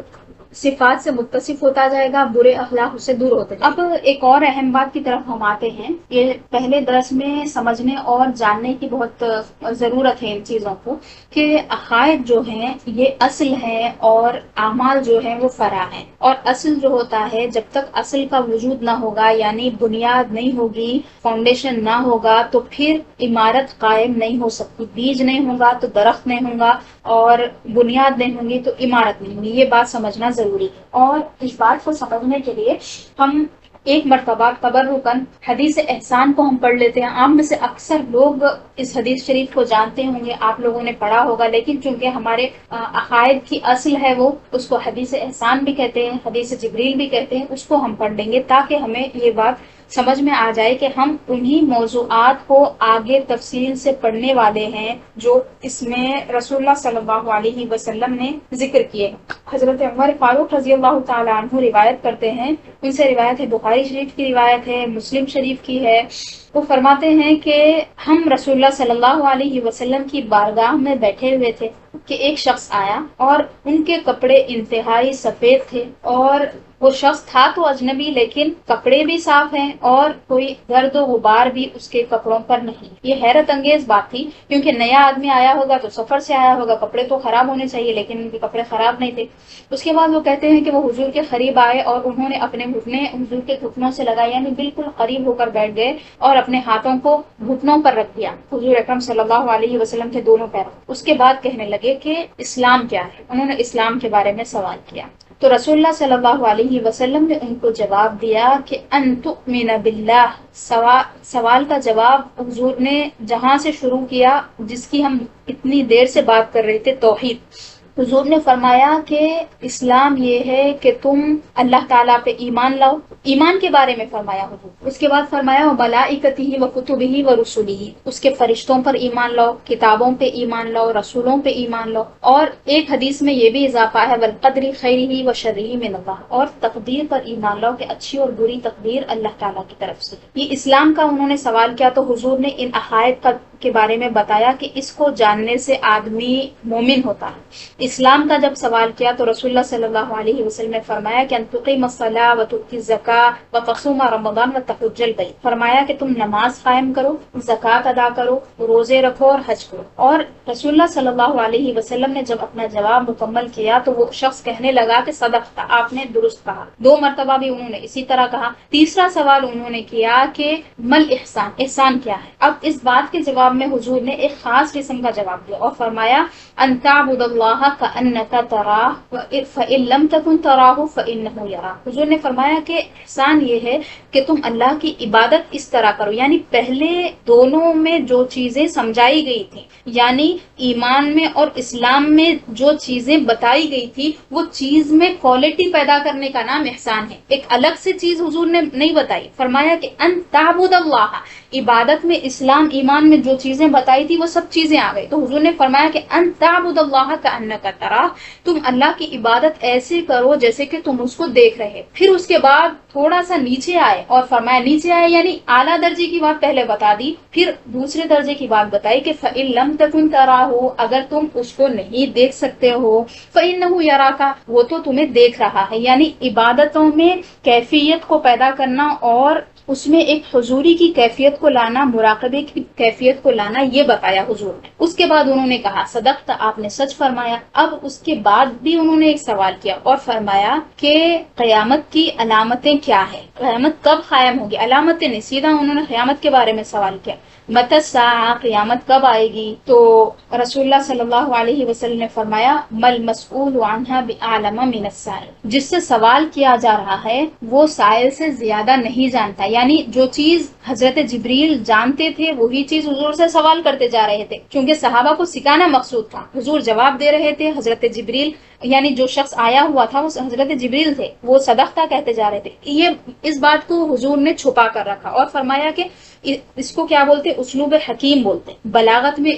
صفات سے متصف ہوتا جائے گا، برے اخلاق اس سے دور ہوتے جائے گا۔ اب ایک اور اہم بات کی طرف ہم آتے ہیں، یہ پہلے درس میں سمجھنے اور جاننے کی بہت ضرورت ہے ان چیزوں کو، کہ عقائد جو ہیں یہ اصل ہے اور اعمال جو ہیں وہ فرع ہیں۔ اور اصل جو ہوتا ہے، جب تک اصل کا وجود نہ ہوگا، یعنی بنیاد نہیں ہوگی، فاؤنڈیشن نہ ہوگا، تو پھر عمارت قائم نہیں ہو سکتی۔ بیج نہیں ہوگا تو درخت نہیں ہوگا، اور بنیاد نہیں ہوگی تو عمارت نہیں ہوگی۔ یہ بات سمجھنا ضروری ہے، اور اس بات کو سمجھنے کے لیے ہم ایک مرتبہ تبرکن حدیث احسان کو ہم پڑھ لیتے ہیں۔ آپ میں سے اکثر لوگ اس حدیث شریف کو جانتے ہوں گے، آپ لوگوں نے پڑھا ہوگا، لیکن چونکہ ہمارے عقائد کی اصل ہے وہ، اس کو حدیث احسان بھی کہتے ہیں، حدیث جبریل بھی کہتے ہیں، اس کو ہم پڑھ لیں گے تاکہ ہمیں یہ بات سمجھ میں آ جائے کہ ہم انہی موضوعات کو آگے تفصیل سے پڑھنے والے ہیں جو اس میں رسول اللہ صلی اللہ علیہ وسلم نے ذکر کیے۔ حضرت عمر فاروق رضی اللہ تعالیٰ عنہ روایت کرتے ہیں، ان سے روایت ہے، بخاری شریف کی روایت ہے، مسلم شریف کی ہے۔ وہ فرماتے ہیں کہ ہم رسول اللہ صلی اللہ علیہ وسلم کی بارگاہ میں بیٹھے ہوئے تھے کہ ایک شخص آیا اور ان کے کپڑے انتہائی سفید تھے، اور وہ شخص تھا تو اجنبی، لیکن کپڑے بھی صاف ہیں اور کوئی گرد و غبار بھی اس کے کپڑوں پر نہیں۔ یہ حیرت انگیز بات تھی، کیونکہ نیا آدمی آیا ہوگا تو سفر سے آیا ہوگا، کپڑے تو خراب ہونے چاہیے، لیکن ان کے کپڑے خراب نہیں تھے۔ اس کے بعد وہ کہتے ہیں کہ وہ حضور کے قریب آئے اور انہوں نے اپنے گھٹنے حضور کے گھٹنوں سے لگائے، یعنی بالکل قریب ہو کر بیٹھ گئے اور اپنے ہاتھوں کو گھٹنوں پر رکھ دیا حضور اکرم صلی اللہ علیہ وسلم کے دونوں پیروں۔ اس کے بعد کہنے لگے کہ اسلام کیا ہے، انہوں نے اسلام کے بارے میں سوال کیا، تو رسول اللہ صلی اللہ علیہ وسلم نے ان کو جواب دیا کہ ان تؤمن باللہ۔ سوال کا جواب حضور نے جہاں سے شروع کیا، جس کی ہم اتنی دیر سے بات کر رہے تھے، توحید۔ حضور نے فرمایا کہ اسلام یہ ہے کہ تم اللہ تعالیٰ پہ ایمان لاؤ، ایمان کے بارے میں فرمایا حضور۔ اس کے بعد فرمایا وملائکتہ وکتبہ ورسلہ، اس کے فرشتوں پر ایمان لاؤ، کتابوں پہ ایمان لاؤ، رسولوں پہ ایمان لاؤ، اور ایک حدیث میں یہ بھی اضافہ ہے والقدر خیرہ وشرہ من اللہ، اور تقدیر پر ایمان لاؤ کہ اچھی اور بری تقدیر اللہ تعالیٰ کی طرف سے۔ یہ اسلام کا انہوں نے سوال کیا، تو حضور نے ان عقائد کے بارے میں بتایا کہ اس کو جاننے سے آدمی مومن ہوتا ہے۔ اسلام کا جب سوال کیا تو رسول اللہ صلی اللہ علیہ وسلم نے فرمایا کہ ان تقیم الصلاۃ وتؤتی الزکاۃ وتصوم رمضان وتحج البیت، فرمایا کہ تم نماز قائم کرو، زکوٰۃ ادا کرو، روزے رکھو اور حج کرو۔ اور رسول اللہ صلی اللہ علیہ وسلم نے جب اپنا جواب مکمل کیا تو وہ شخص کہنے لگا کہ صدقت، آپ نے درست کہا۔ 2 مرتبہ بھی انہوں نے اسی طرح کہا۔ تیسرا سوال انہوں نے کیا کہ مل احسان، احسان کیا ہے؟ اب اس بات کے جواب میں حضور نے ایک خاص قسم کا جواب دیا اور فرمایا ان تعبد اللہ کأنک تراہ فإن لم تکن تراہ فإنہ یراک۔ حضور نے فرمایا کہ احسان یہ ہے کہ تم اللہ کی عبادت اس طرح کرو، یعنی پہلے دونوں میں جو چیزیں سمجھائی گئی تھی، یعنی ایمان میں اور اسلام میں جو چیزیں بتائی گئی تھی، وہ چیز میں کوالٹی پیدا کرنے کا نام احسان ہے۔ ایک الگ سے چیز حضور نے نہیں بتائی، فرمایا کہ ان تعبد اللہ، عبادت میں اسلام ایمان میں جو چیزیں بتائی تھی وہ سب چیزیں آ گئی، تو حضور نے فرمایا کہ ان تعبد اللہ کأنک تراہ، تم اللہ کی عبادت ایسے کرو جیسے کہ تم اس کو دیکھ رہے۔ پھر اس کے بعد تھوڑا سا نیچے آئے اور فرمایا، نیچے آئے یعنی اعلیٰ درجے کی بات پہلے بتا دی، پھر دوسرے درجے کی بات بتائی کہ فإن لم تکن تراہ، اگر تم اس کو نہیں دیکھ سکتے ہو، فإنہ یراک، وہ تو تمہیں دیکھ رہا ہے۔ یعنی عبادتوں میں کیفیت کو پیدا کرنا اور اس میں ایک حضوری کی کیفیت کو لانا، مراقبے کی کیفیت کو لانا، یہ بتایا حضور نے۔ اس کے بعد انہوں نے کہا صدقت، آپ نے سچ فرمایا۔ اب اس کے بعد بھی انہوں نے ایک سوال کیا اور فرمایا کہ قیامت کی علامتیں کیا ہے، قیامت کب قائم ہوگی، علامتیں نہیں، سیدھا انہوں نے قیامت کے بارے میں سوال کیا، متی الساعہ، قیامت کب آئے گی؟ تو رسول اللہ صلی اللہ علیہ وسلم نے فرمایا مل مسئول عنہا بعلم من السائل، جس سے سوال کیا جا رہا ہے وہ سائل سے زیادہ نہیں جانتا، یعنی جو چیز حضرت جبریل جانتے تھے وہی چیز حضور سے سوال کرتے جا رہے تھے، کیونکہ صحابہ کو سکھانا مقصود تھا۔ حضور جواب دے رہے تھے، حضرت جبریل یعنی جو شخص آیا ہوا تھا وہ حضرت جبریل تھے، وہ صدقتا کہتے جا رہے تھے۔ یہ اس بات کو حضور نے چھپا کر رکھا اور فرمایا کہ اس کو کیا بولتے، اسلوب حکیم بولتے، بلاغت میں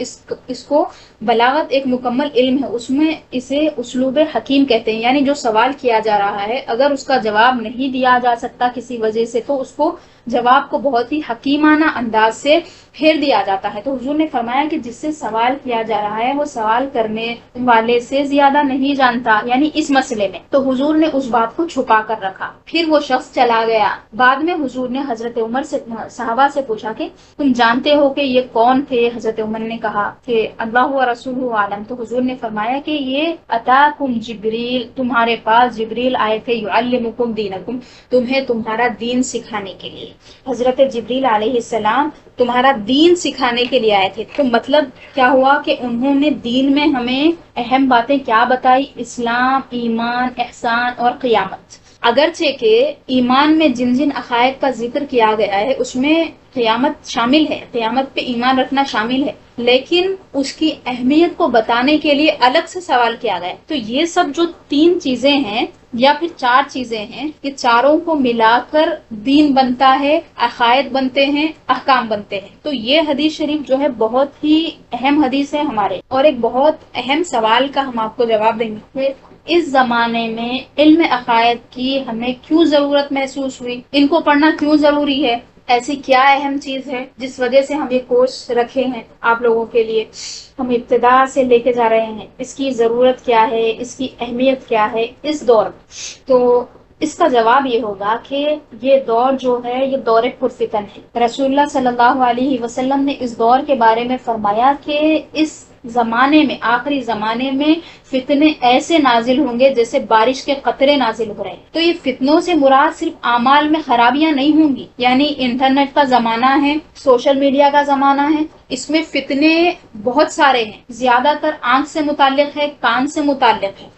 اس کو بلاغت ایک مکمل علم ہے، اس میں اسے اسلوب حکیم کہتے ہیں، یعنی جو سوال کیا جا رہا ہے اگر اس کا جواب نہیں دیا جا سکتا کسی وجہ سے تو اس کو جواب کو بہت ہی حکیمانہ انداز سے پھیر دیا جاتا ہے۔ تو حضور نے فرمایا کہ جس سے سوال کیا جا رہا ہے وہ سوال کرنے والے سے زیادہ نہیں جانتا جانتا یعنی اس مسئلے میں، تو حضور نے اس بات کو چھپا کر رکھا۔ پھر وہ شخص چلا گیا۔ بعد میں حضور نے حضرت عمر سے صحابہ سے پوچھا کہ تم جانتے ہو کہ یہ کون تھے؟ حضرت عمر نے کہا کہ اللہ و رسولہ عالم۔ تو حضور نے فرمایا کہ یہ اتاکم جبریل، تمہارے پاس جبریل آئے تھے، یعلمکم دینکم، تمہیں تمہارا دین سکھانے کے لیے۔ حضرت جبریل علیہ السلام تمہارا دین سکھانے کے لیے آئے تھے۔ تو مطلب کیا ہوا کہ انہوں نے دین میں ہمیں اہم باتیں کیا بتائی؟ اسلام، ایمان، احسان اور قیامت۔ اگرچہ کہ ایمان میں جن جن عقائد کا ذکر کیا گیا ہے اس میں قیامت شامل ہے، قیامت پہ ایمان رکھنا شامل ہے، لیکن اس کی اہمیت کو بتانے کے لیے الگ سے سوال کیا گیا ہے۔ تو یہ سب جو 3 چیزیں ہیں یا پھر 4 چیزیں ہیں، یہ چاروں کو ملا کر دین بنتا ہے، عقائد بنتے ہیں، احکام بنتے ہیں۔ تو یہ حدیث شریف جو ہے بہت ہی اہم حدیث ہے ہمارے، اور ایک بہت اہم سوال کا ہم آپ کو جواب دیں گے۔ اس زمانے میں علم عقائد کی ہمیں کیوں ضرورت محسوس ہوئی؟ ان کو پڑھنا کیوں ضروری ہے؟ ایسی کیا اہم چیز ہے جس وجہ سے ہم یہ کورس رکھے ہیں آپ لوگوں کے لیے؟ ہم ابتدا سے لے کے جا رہے ہیں، اس کی ضرورت کیا ہے، اس کی اہمیت کیا ہے اس دور میں؟ تو اس کا جواب یہ ہوگا کہ یہ دور جو ہے یہ دور پرفتن ہے۔ رسول اللہ صلی اللہ علیہ وسلم نے اس دور کے بارے میں فرمایا کہ اس زمانے میں، آخری زمانے میں فتنے ایسے نازل ہوں گے جیسے بارش کے قطرے نازل ہو رہے ہیں۔ تو یہ فتنوں سے مراد صرف اعمال میں خرابیاں نہیں ہوں گی، یعنی انٹرنیٹ کا زمانہ ہے، سوشل میڈیا کا زمانہ ہے، اس میں فتنے بہت سارے ہیں، زیادہ تر آنکھ سے متعلق ہے، کان سے متعلق ہے،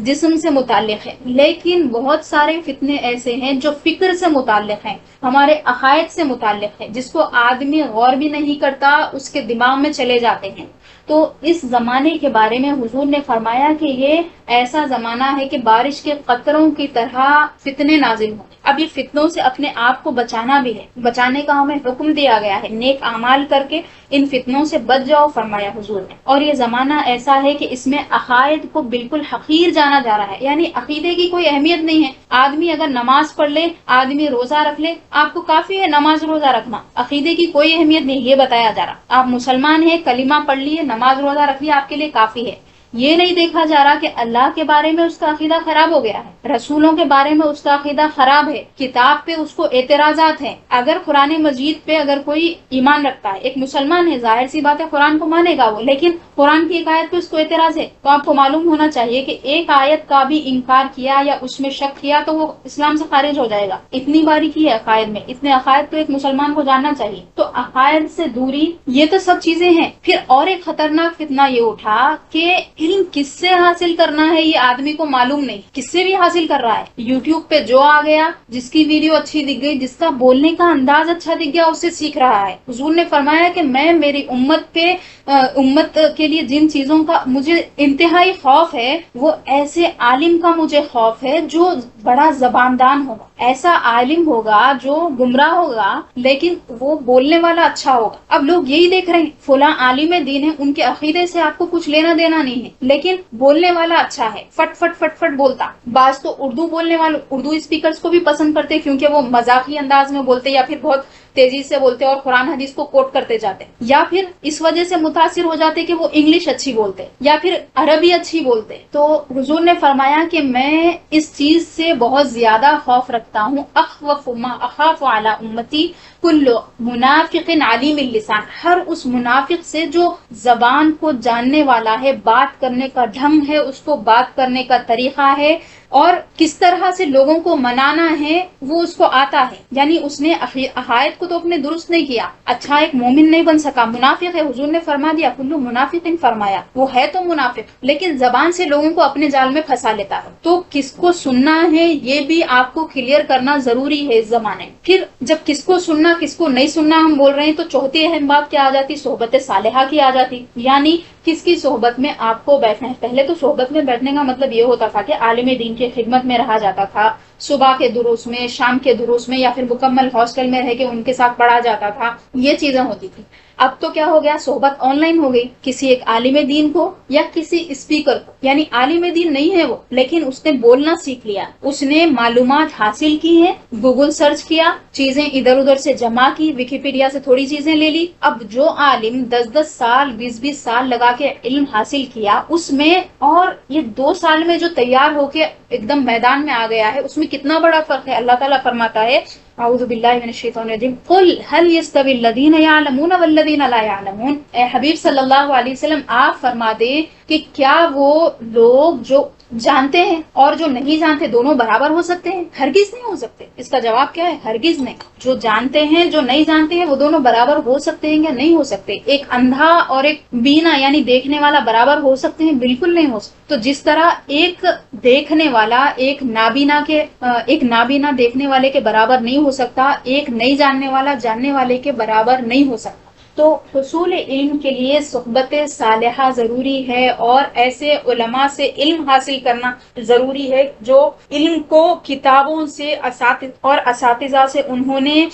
جسم سے متعلق ہے، لیکن بہت سارے فتنے ایسے ہیں جو فکر سے متعلق ہیں، ہمارے عقائد سے متعلق ہے، جس کو آدمی غور بھی نہیں کرتا، اس کے دماغ میں چلے جاتے ہیں۔ تو اس زمانے کے بارے میں حضور نے فرمایا کہ یہ ایسا زمانہ ہے کہ بارش کے قطروں کی طرح فتنے نازل ہوں۔ اب یہ فتنوں سے اپنے آپ کو بچانا بھی ہے، بچانے کا ہمیں حکم دیا گیا ہے، نیک اعمال کر کے ان فتنوں سے بچ جاؤ فرمایا حضور نے۔ اور یہ زمانہ ایسا ہے کہ اس میں عقائد کو بالکل حقیر جانا جا رہا ہے، یعنی عقیدے کی کوئی اہمیت نہیں ہے۔ آدمی اگر نماز پڑھ لے، آدمی روزہ رکھ لے، آپ کو کافی ہے نماز روزہ رکھنا، عقیدے کی کوئی اہمیت نہیں، یہ بتایا جا رہا۔ آپ مسلمان ہیں، کلمہ پڑھ لیے، نماز روزہ رکھ لیا، آپ کے لیے کافی ہے۔ یہ نہیں دیکھا جا رہا کہ اللہ کے بارے میں اس کا عقیدہ خراب ہو گیا ہے، رسولوں کے بارے میں اس کا عقیدہ خراب ہے، کتاب پہ اس کو اعتراضات ہیں۔ اگر قرآن مجید پہ اگر کوئی ایمان رکھتا ہے، ایک مسلمان ہے، ظاہر سی بات ہے قرآن کو مانے گا وہ، لیکن قرآن کی ایک آیت پہ اس کو اعتراض ہے، تو آپ کو معلوم ہونا چاہیے کہ ایک آیت کا بھی انکار کیا یا اس میں شک کیا تو وہ اسلام سے خارج ہو جائے گا۔ اتنی باریکی ہے عقائد میں، اتنے عقائد تو ایک مسلمان کو جاننا چاہیے۔ تو عقائد سے دوری، یہ تو سب چیزیں ہیں۔ پھر اور ایک خطرناک فتنہ یہ اٹھا کہ علم کس سے حاصل کرنا ہے یہ آدمی کو معلوم نہیں، کس سے بھی حاصل کر رہا ہے۔ یوٹیوب پہ جو آ گیا، جس کی ویڈیو اچھی دکھ گئی، جس کا بولنے کا انداز اچھا دکھ گیا، اس سے سیکھ رہا ہے۔ حضور نے فرمایا کہ میں میری امت کے لیے جن چیزوں کا مجھے انتہائی خوف ہے، وہ ایسے عالم کا مجھے خوف ہے جو بڑا زباندان ہوگا، ایسا عالم ہوگا جو گمراہ ہوگا لیکن وہ بولنے والا اچھا ہوگا۔ اب لوگ یہی دیکھ رہے ہیں، فلاں عالم دین ہے، ان کے عقیدے سے آپ کو کچھ لینا دینا نہیں ہے، لیکن بولنے والا اچھا ہے، فٹ فٹ فٹ فٹ بولتا۔ بعض تو اردو بولنے والے اردو اسپیکرز کو بھی پسند کرتے کیونکہ وہ مذاقی انداز میں بولتے یا پھر بہت تیزی سے بولتے اور قرآن حدیث کو کوٹ کرتے جاتے، یا پھر اس وجہ سے متاثر ہو جاتے کہ وہ انگلش اچھی بولتے یا پھر عربی اچھی بولتے۔ تو حضور نے فرمایا کہ میں اس چیز سے بہت زیادہ خوف رکھتا ہوں، اخوف ما اخاف علی امتی کل منافق علیم اللسان، ہر اس منافق سے جو زبان کو جاننے والا ہے، بات کرنے کا ڈھنگ ہے، اس کو بات کرنے کا طریقہ ہے، اور کس طرح سے لوگوں کو منانا ہے وہ اس کو آتا ہے، یعنی اس نے عقائد کو تو اپنے درست نہیں کیا، اچھا ایک مومن نہیں بن سکا، منافق ہے۔ حضور نے فرما دیا کلو منافق، فرمایا وہ ہے تو منافق لیکن زبان سے لوگوں کو اپنے جال میں پھنسا لیتا ہے۔ تو کس کو سننا ہے یہ بھی آپ کو کلیئر کرنا ضروری ہے اس زمانے۔ پھر جب کس کو سننا کس کو نہیں سننا ہم بول رہے ہیں تو چوتھی اہم بات کیا آ جاتی؟ صحبت صالحہ کی آ جاتی، یعنی کس کی صحبت میں آپ کو بیٹھنا ہے۔ پہلے تو صحبت میں بیٹھنے کا مطلب یہ ہوتا تھا کہ عالم دین کی خدمت میں رہا جاتا تھا، صبح کے دروس میں، شام کے دروس میں، یا پھر مکمل ہاسٹل میں رہ کے ان کے ساتھ پڑھا جاتا تھا، یہ چیزیں ہوتی تھی۔ اب تو کیا ہو گیا، صحبت آن لائن ہو گئی، کسی ایک عالم دین کو یا کسی اسپیکر کو، یعنی عالم دین نہیں ہے وہ، لیکن اس نے بولنا سیکھ لیا، اس نے معلومات حاصل کی ہے، گوگل سرچ کیا، چیزیں ادھر ادھر سے جمع کی، ویکیپیڈیا سے تھوڑی چیزیں لے لی۔ اب جو عالم 10 سال 20 سال لگا کے علم حاصل کیا، اس میں اور یہ 2 سال میں جو تیار ہو کے ایک دم میدان میں آ گیا ہے، اس میں کتنا بڑا فرق ہے۔ اللہ تعالیٰ فرماتا ہے اعوذ باللہ من الشیطان الرجیم قل هل يستوي الذین یعلمون والذین لا یعلمون، اے حبیب صلی اللہ علیہ وسلم آپ فرما دے کہ کیا وہ لوگ جو جانتے ہیں اور جو نہیں جانتے دونوں برابر ہو سکتے ہیں؟ ہرگز نہیں ہو سکتے۔ اس کا جواب کیا ہے؟ ہرگز نہیں۔ جو جانتے ہیں جو نہیں جانتے ہیں وہ دونوں برابر ہو سکتے ہیں یا نہیں ہو سکتے؟ ایک اندھا اور ایک بینا یعنی دیکھنے والا برابر ہو سکتے ہیں؟ بالکل نہیں ہو سکتے۔ تو جس طرح ایک دیکھنے والا ایک نابینا دیکھنے والے کے برابر نہیں ہو سکتا، ایک نہیں جاننے والا جاننے والے کے برابر نہیں ہو سکتا۔ تو حصول علم کے لیے صحبت صالحہ ضروری ہے، اور ایسے علماء سے علم حاصل کرنا ضروری ہے جو علم کو کتابوں سے اساتذہ سے انہوں نے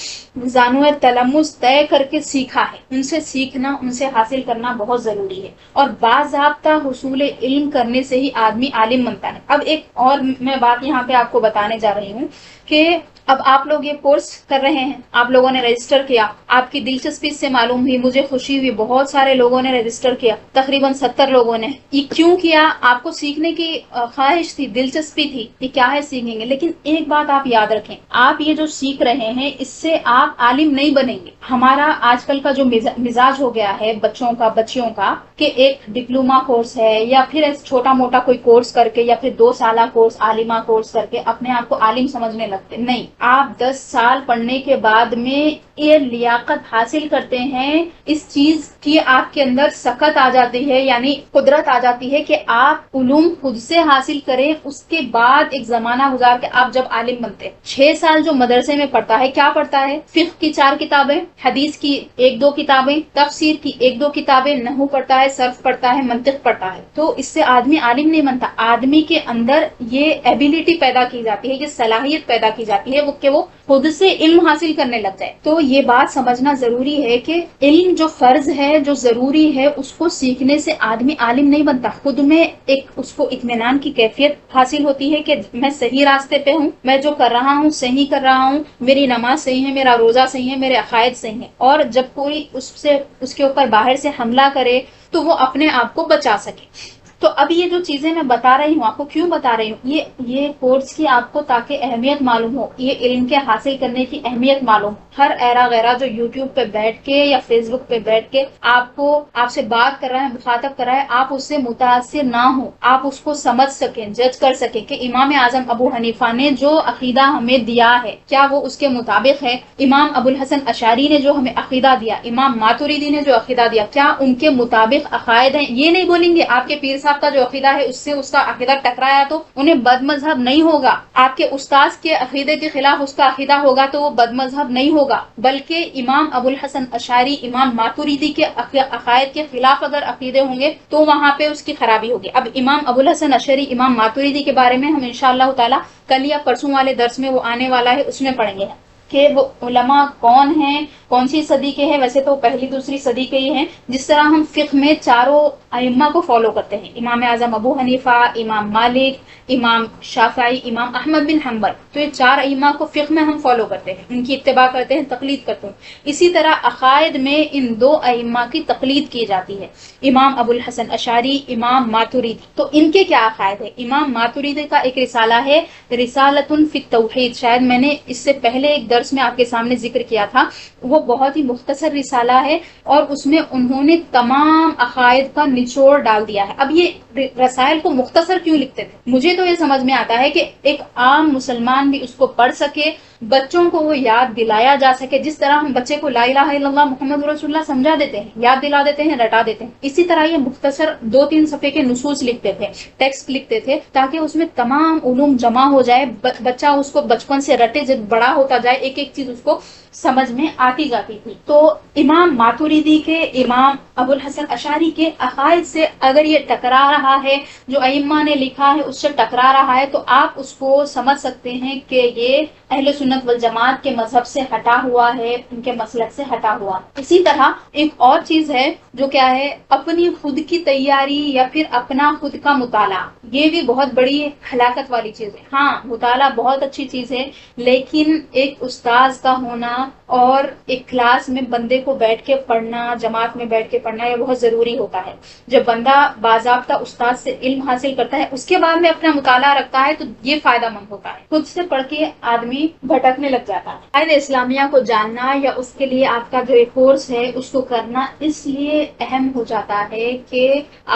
زانو تلمس طے کر کے سیکھا ہے، ان سے سیکھنا، ان سے حاصل کرنا بہت ضروری ہے، اور باضابطہ حصول علم کرنے سے ہی آدمی عالم بنتا ہے۔ اب ایک اور میں بات یہاں پہ آپ کو بتانے جا رہی ہوں کہ اب آپ لوگ یہ کورس کر رہے ہیں، آپ لوگوں نے رجسٹر کیا، آپ کی دلچسپی سے معلوم ہوئی، مجھے خوشی ہوئی، بہت سارے لوگوں نے رجسٹر کیا، تقریباً 70 لوگوں نے۔ یہ کیوں کیا؟ آپ کو سیکھنے کی خواہش تھی، دلچسپی تھی کہ کیا ہے سیکھیں گے، لیکن ایک بات آپ یاد رکھیں، آپ یہ جو سیکھ رہے ہیں اس سے آپ عالم نہیں بنیں گے۔ ہمارا آج کل کا جو مزاج ہو گیا ہے بچیوں کا کہ ایک ڈپلوما کورس ہے یا پھر چھوٹا موٹا کوئی کورس کر کے یا پھر 2 سالہ کورس، عالمہ کورس کر کے اپنے آپ کو عالم سمجھنے لگتے۔ نہیں، آپ 10 سال پڑھنے کے بعد میں یہ لیاقت حاصل کرتے ہیں، اس چیز کی آپ کے اندر سخت آ جاتی ہے، یعنی قدرت آ جاتی ہے کہ آپ علوم خود سے حاصل کریں، اس کے بعد ایک زمانہ گزار کے آپ جب عالم بنتے ہیں۔ 6 سال جو مدرسے میں پڑھتا ہے کیا پڑھتا ہے؟ فقہ کی 4 کتابیں، حدیث کی 1-2 کتابیں، تفسیر کی 1-2 کتابیں، نحو پڑھتا ہے، صرف پڑھتا ہے، منطق پڑھتا ہے۔ تو اس سے آدمی عالم نہیں بنتا، آدمی کے اندر یہ ایبیلٹی پیدا کی جاتی ہے، یہ صلاحیت پیدا کی جاتی ہے کہ وہ خود سے علم حاصل کرنے لگ جائے۔ تو یہ بات سمجھنا ضروری ہے کہ علم جو فرض ہے، جو ضروری ہے، اس کو سیکھنے سے آدمی عالم نہیں بنتا، خود میں ایک اس کو اطمینان کی کیفیت حاصل ہوتی ہے کہ میں صحیح راستے پہ ہوں، میں جو کر رہا ہوں صحیح کر رہا ہوں، میری نماز صحیح ہے، میرا روزہ صحیح ہے، میرے عقائد صحیح ہیں، اور جب کوئی اس کے اوپر باہر سے حملہ کرے تو وہ اپنے آپ کو بچا سکے۔ تو اب یہ جو چیزیں میں بتا رہی ہوں آپ کو، کیوں بتا رہی ہوں؟ یہ کورس کی آپ کو تاکہ اہمیت معلوم ہو، یہ علم کے حاصل کرنے کی اہمیت معلوم ہو۔ ہر ایرا غیرہ جو یوٹیوب پہ بیٹھ کے یا فیس بک پہ بیٹھ کے آپ سے بات کر رہا ہے، مخاطب کر رہا ہے، آپ اس سے متاثر نہ ہو، آپ اس کو سمجھ سکیں، جج کر سکیں کہ امام اعظم ابو حنیفہ نے جو عقیدہ ہمیں دیا ہے کیا وہ اس کے مطابق ہے، امام ابو الحسن اشعری نے جو ہمیں عقیدہ دیا، امام ماتریدی نے جو عقیدہ دیا، کیا ان کے مطابق عقائد ہیں؟ یہ نہیں بولیں گے آپ کے پیر صاحب کا جو عقیدہ ہے اس سے اس کا عقیدہ ٹکرایا تو انہیں بد مذہب نہیں ہوگا، آپ کے استاذ کے عقیدے کے خلاف اس کا عقیدہ ہوگا تو وہ بد مذہب نہیں ہوگا، بلکہ امام ابو الحسن اشعری، امام ماتریدی کے عقائد کے خلاف اگر عقیدے ہوں گے تو وہاں پہ اس کی خرابی ہوگی۔ اب امام ابو الحسن اشعری، امام ماتریدی کے بارے میں ہم انشاءاللہ تعالی کل یا پرسوں والے درس میں وہ آنے والا ہے، اس میں پڑھیں گے کہ وہ علماء کون ہیں، کون سی صدی کے ہیں۔ ویسے تو پہلی دوسری صدی کے ہی ہیں، جس طرح ہم فقہ میں چاروں ائمہ کو فالو کرتے ہیں، امام اعظم ابو حنیفہ، امام مالک، امام شافعی، امام احمد بن حنبل، تو یہ 4 ائمہ کو فقہ میں ہم فالو کرتے ہیں، ان کی اتباع کرتے ہیں، تقلید کرتے ہیں۔ اسی طرح عقائد میں ان 2 ائمہ کی تقلید کی جاتی ہے، امام ابو الحسن اشعری، امام ماتریدی۔ تو ان کے کیا عقائد ہے؟ امام ماتریدی کا ایک رسالہ ہے رسالۃ فی التوحید، شاید میں نے اس سے پہلے ایک درس میں آپ کے سامنے ذکر کیا تھا، وہ بہت ہی مختصر رسالہ ہے اور اس میں انہوں نے تمام عقائد کا نچوڑ ڈال دیا ہے۔ اب یہ رسائل کو مختصر کیوں لکھتے تھے؟ مجھے تو یہ سمجھ میں آتا ہے کہ ایک عام مسلمان بھی اس کو پڑھ سکے، بچوں کو وہ یاد دلایا جا سکے، جس طرح ہم بچے کو لا الہ الا اللہ محمد رسول اللہ سمجھا دیتے ہیں، یاد دلا دیتے ہیں، رٹا دیتے ہیں، اسی طرح یہ مختصر 2-3 صفحے کے نصوص لکھتے تھے، ٹیکسٹ لکھتے تھے، تاکہ اس میں تمام علوم جمع ہو جائے، بچہ اس کو بچپن سے رٹے، جب بڑا ہوتا جائے ایک ایک چیز اس کو سمجھ میں آتی جاتی تھی۔ تو امام ماتریدی کے، امام ابو الحسن اشعری کے عقائد سے اگر یہ ٹکرا رہا ہے، جو ائمہ نے لکھا ہے اس سے ٹکرا رہا ہے، تو آپ اس کو سمجھ سکتے ہیں کہ یہ اہل سنت سنت والجماعت کے مذہب سے ہٹا ہوا ہے، ان کے مسلک سے ہٹا ہوا۔ اسی طرح ایک اور چیز ہے جو کیا ہے، اپنی خود کی تیاری یا پھر اپنا خود کا مطالعہ، یہ بھی بہت بڑی ہلاکت والی چیز ہے۔ ہاں مطالعہ بہت اچھی چیز ہے، لیکن ایک استاذ کا ہونا اور ایک کلاس میں بندے کو بیٹھ کے پڑھنا، جماعت میں بیٹھ کے پڑھنا، یہ بہت ضروری ہوتا ہے۔ جب بندہ باضابطہ استاد سے علم حاصل کرتا ہے، اس کے بعد میں اپنا مطالعہ رکھتا ہے، تو یہ فائدہ مند ہوتا ہے۔ خود سے پڑھ کے آدمی بھٹکنے لگ جاتا ہے۔ قواعد اسلامیہ کو جاننا یا اس کے لیے آپ کا جو ایک کورس ہے اس کو کرنا اس لیے اہم ہو جاتا ہے کہ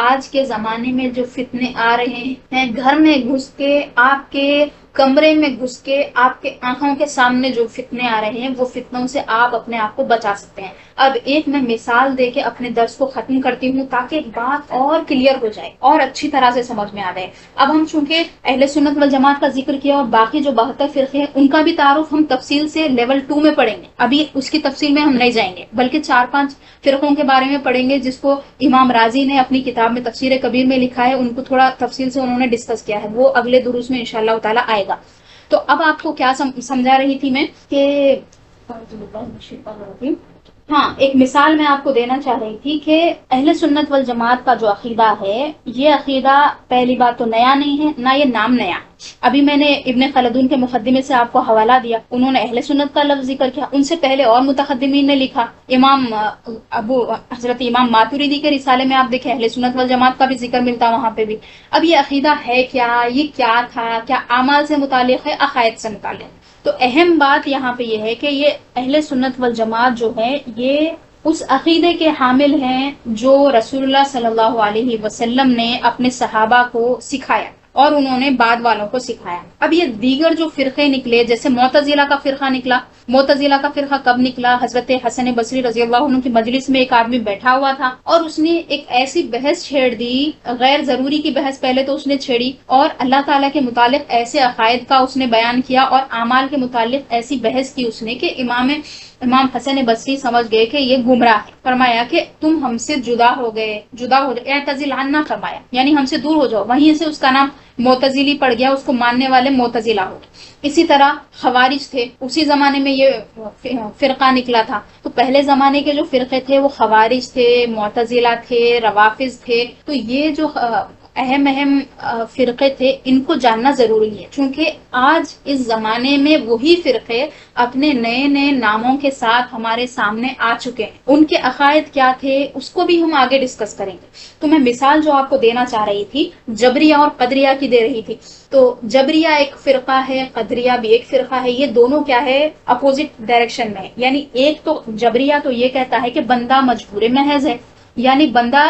آج کے زمانے میں جو فتنے آ رہے ہیں، گھر میں گھس کے، آپ کے کمرے میں گھس کے، آپ کے آنکھوں کے سامنے جو فتنے آ رہے ہیں، وہ فتنوں سے آپ اپنے آپ کو بچا سکتے ہیں۔ اب ایک میں مثال دے کے اپنے درس کو ختم کرتی ہوں تاکہ بات اور کلیئر ہو جائے اور اچھی طرح سے سمجھ میں آ جائے۔ اب ہم چونکہ اہل سنت والجماعت کا ذکر کیا اور باقی جو 72 فرقے ہیں ان کا بھی تعارف ہم تفصیل سے لیول 2 میں پڑھیں گے، ابھی اس کی تفصیل میں ہم نہیں جائیں گے، بلکہ 4-5 فرقوں کے بارے میں پڑھیں گے جس کو امام رازی نے اپنی کتاب میں تفسیر کبیر میں لکھا ہے، ان کو تھوڑا تفصیل سے انہوں نے ڈسکس کیا ہے، وہ اگلے دروس میں انشاءاللہ تعالی آئے گا۔ تو اب آپ کو کیا سمجھا رہی تھی میں کہ ہاں ایک مثال میں آپ کو دینا چاہ رہی تھی کہ اہل سنت والجماعت کا جو عقیدہ ہے، یہ عقیدہ پہلی بات تو نیا نہیں ہے، نہ یہ نام نیا۔ ابھی میں نے ابن خلدون کے مقدمے سے آپ کو حوالہ دیا، انہوں نے اہل سنت کا لفظ ذکر کیا، ان سے پہلے اور متقدمین نے لکھا، حضرت امام ماتوریدی کے رسالے میں آپ دیکھیں اہل سنت والجماعت کا بھی ذکر ملتا وہاں پہ بھی۔ اب یہ عقیدہ ہے کیا، یہ کیا تھا، کیا اعمال سے متعلق ہے، عقائد سے متعلق؟ تو اہم بات یہاں پہ یہ ہے کہ یہ اہل سنت والجماعت جو ہے یہ اس عقیدے کے حامل ہیں جو رسول اللہ صلی اللہ علیہ وسلم نے اپنے صحابہ کو سکھایا اور انہوں نے بعد والوں کو سکھایا۔ اب یہ دیگر جو فرقے نکلے، جیسے معتزلہ کا فرقہ نکلا، معتزلہ کا فرقہ کب نکلا؟ حضرت حسن بصری رضی اللہ عنہ کی مجلس میں ایک آدمی بیٹھا ہوا تھا اور اس نے ایک ایسی بحث چھیڑ دی، غیر ضروری کی بحث پہلے تو اس نے چھیڑی، اور اللہ تعالیٰ کے متعلق ایسے عقائد کا اس نے بیان کیا اور اعمال کے متعلق ایسی بحث کی اس نے کہ امام حسن بصری سمجھ گئے کہ یہ گمراہ ہے۔ فرمایا کہ تم ہم سے جدا ہو جائے، اعتزل عنا فرمایا، یعنی ہم سے دور ہو جاؤ۔ وہیں سے اس کا نام معتزلی پڑ گیا، اس کو ماننے والے معتزلہ ہو گئے۔ اسی طرح خوارج تھے، اسی زمانے میں یہ فرقہ نکلا تھا۔ تو پہلے زمانے کے جو فرقے تھے وہ خوارج تھے، معتزلہ تھے، روافض تھے۔ تو یہ جو اہم فرقے تھے ان کو جاننا ضروری ہے، چونکہ آج اس زمانے میں وہی فرقے اپنے نئے نئے ناموں کے ساتھ ہمارے سامنے آ چکے ہیں۔ ان کے عقائد کیا تھے اس کو بھی ہم آگے ڈسکس کریں گے۔ تو میں مثال جو آپ کو دینا چاہ رہی تھی جبریہ اور قدریہ کی دے رہی تھی۔ تو جبریہ ایک فرقہ ہے، قدریہ بھی ایک فرقہ ہے، یہ دونوں کیا ہے، اپوزٹ ڈائریکشن میں ہے۔ یعنی ایک تو جبریہ تو یہ کہتا ہے کہ بندہ مجبور محض ہے، یعنی بندہ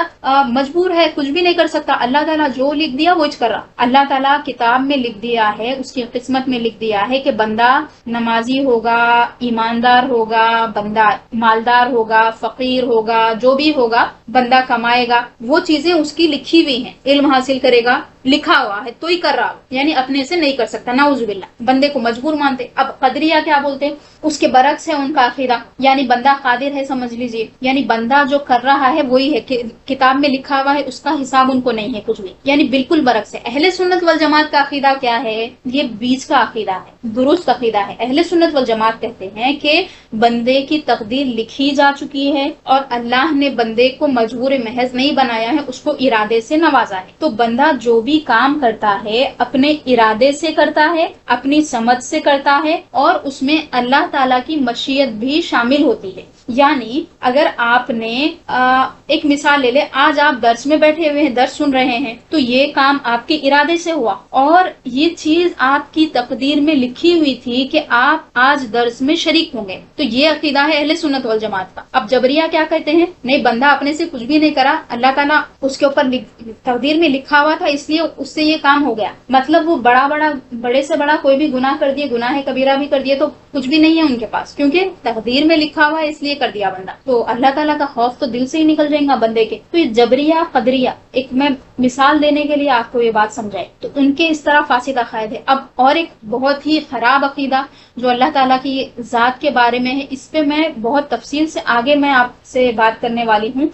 مجبور ہے، کچھ بھی نہیں کر سکتا، اللہ تعالیٰ جو لکھ دیا وہ کر رہا۔ اللہ تعالیٰ کتاب میں لکھ دیا ہے، اس کی قسمت میں لکھ دیا ہے کہ بندہ نمازی ہوگا، ایماندار ہوگا، بندہ مالدار ہوگا، فقیر ہوگا، جو بھی ہوگا بندہ کمائے گا، وہ چیزیں اس کی لکھی ہوئی ہیں، علم حاصل کرے گا، لکھا ہوا ہے تو ہی کر رہا، یعنی اپنے سے نہیں کر سکتا، نعوذ باللہ، بندے کو مجبور مانتے۔ اب قدریہ کیا بولتے ہیں، اس کے برعکس ہے ان کا عقیدہ، یعنی بندہ قادر ہے، سمجھ لیجئے، یعنی بندہ جو کر رہا ہے وہی ہے، کتاب میں لکھا ہوا ہے، اس کا حساب ان کو نہیں ہے کچھ بھی، یعنی بالکل برعکس ہے۔ اہل سنت والجماعت کا عقیدہ کیا ہے، یہ بیچ کا عقیدہ ہے، درست عقیدہ ہے۔ اہل سنت والجماعت کہتے ہیں کہ بندے کی تقدیر لکھی جا چکی ہے اور اللہ نے بندے کو مجبور محض نہیں بنایا ہے، اس کو ارادے سے نوازا ہے۔ تو بندہ جو بھی کام کرتا ہے اپنے ارادے سے کرتا ہے، اپنی سمجھ سے کرتا ہے، اور اس میں اللہ تعالیٰ کی مشیت بھی شامل ہوتی ہے۔ یعنی اگر آپ نے ایک مثال لے لے، آج آپ درس میں بیٹھے ہوئے ہیں، درس سن رہے ہیں، تو یہ کام آپ کے ارادے سے ہوا اور یہ چیز آپ کی تقدیر میں لکھی ہوئی تھی کہ آپ آج درس میں شریک ہوں گے۔ تو یہ عقیدہ ہے اہل سنت والجماعت کا۔ اب جبریہ کیا کہتے ہیں، نہیں، بندہ اپنے سے کچھ بھی نہیں کرا، اللہ تعالیٰ اس کے اوپر تقدیر میں لکھا ہوا تھا، اس لیے اس سے یہ کام ہو گیا۔ مطلب وہ بڑے سے بڑا کوئی بھی گناہ کر دیے، گناہ کبیرہ بھی کر دیے، تو کچھ بھی نہیں ہے ان کے پاس، کیونکہ تقدیر میں لکھا ہوا ہے، اس لیے کر دیا بندہ۔ تو اللہ تعالیٰ کا خوف تو دل سے ہی نکل جائے گا بندے کے۔ تو یہ جبریہ قدریہ، ایک میں مثال دینے کے لیے آپ کو یہ بات سمجھائے، تو ان کے اس طرح فاسد عقائد ہے۔ اب اور ایک بہت ہی خراب عقیدہ جو اللہ تعالیٰ کی ذات کے بارے میں ہے، اس پہ میں بہت تفصیل سے آگے میں آپ سے بات کرنے والی ہوں.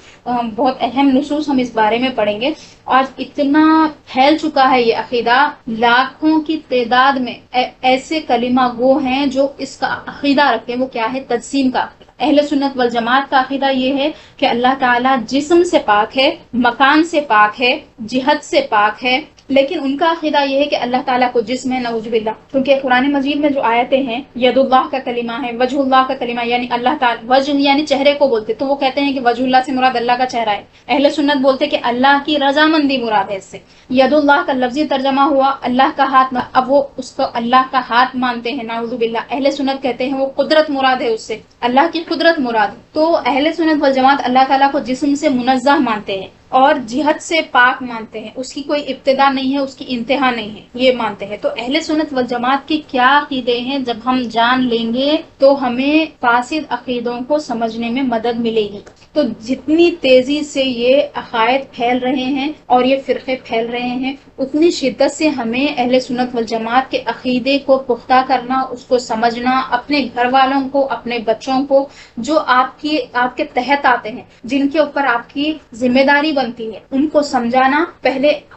بہت اہم نصوص ہم اس بارے میں پڑھیں گے. آج اتنا پھیل چکا ہے یہ عقیدہ، لاکھوں کی تعداد میں ایسے کلمہ گو ہیں جو اس کا عقیدہ رکھتے ہیں. وہ کیا ہے؟ تجسیم کا عقیدہ. اہل سنت والجماعت کا عقیدہ یہ ہے کہ اللہ تعالیٰ جسم سے پاک ہے، مکان سے پاک ہے، جہت سے پاک ہے. لیکن ان کا عقیدہ یہ ہے کہ اللہ تعالیٰ کو جسم ہے، نعوذ باللہ. کیونکہ قرآن مجید میں جو آیتیں ہیں، ید اللہ کا کلمہ ہے، وجہ اللہ کا کلمہ، یعنی اللہ تعالیٰ وجہ یعنی چہرے کو بولتے، تو وہ کہتے ہیں کہ وجہ اللہ سے مراد اللہ کا چہرہ ہے. اہل سنت بولتے کہ اللہ کی رضامندی مراد ہے اس سے. ید اللہ کا لفظی ترجمہ ہوا اللہ کا ہاتھ، اب وہ اس کو اللہ کا ہاتھ مانتے ہیں، نعوذ باللہ. اہل سنت کہتے ہیں وہ قدرت مراد ہے، اس سے اللہ کی قدرت مراد. تو اہل سنت والجماعت اللہ تعالیٰ کو جسم سے منزہ مانتے ہیں اور جہت سے پاک مانتے ہیں. اس کی کوئی ابتدا نہیں ہے، اس کی انتہا نہیں ہے، یہ مانتے ہیں. تو اہل سنت والجماعت کے کیا عقیدے ہیں جب ہم جان لیں گے تو ہمیں فاسد عقیدوں کو سمجھنے میں مدد ملے گی. تو جتنی تیزی سے یہ عقائد پھیل رہے ہیں اور یہ فرقے پھیل رہے ہیں، اتنی شدت سے ہمیں اہل سنت والجماعت کے عقیدے کو پختہ کرنا، اس کو سمجھنا، اپنے گھر والوں کو، اپنے بچوں کو جو آپ کے تحت آتے ہیں، جن کے اوپر آپ کی ذمہ داری بنتی ہے، ان کو سمجھانا،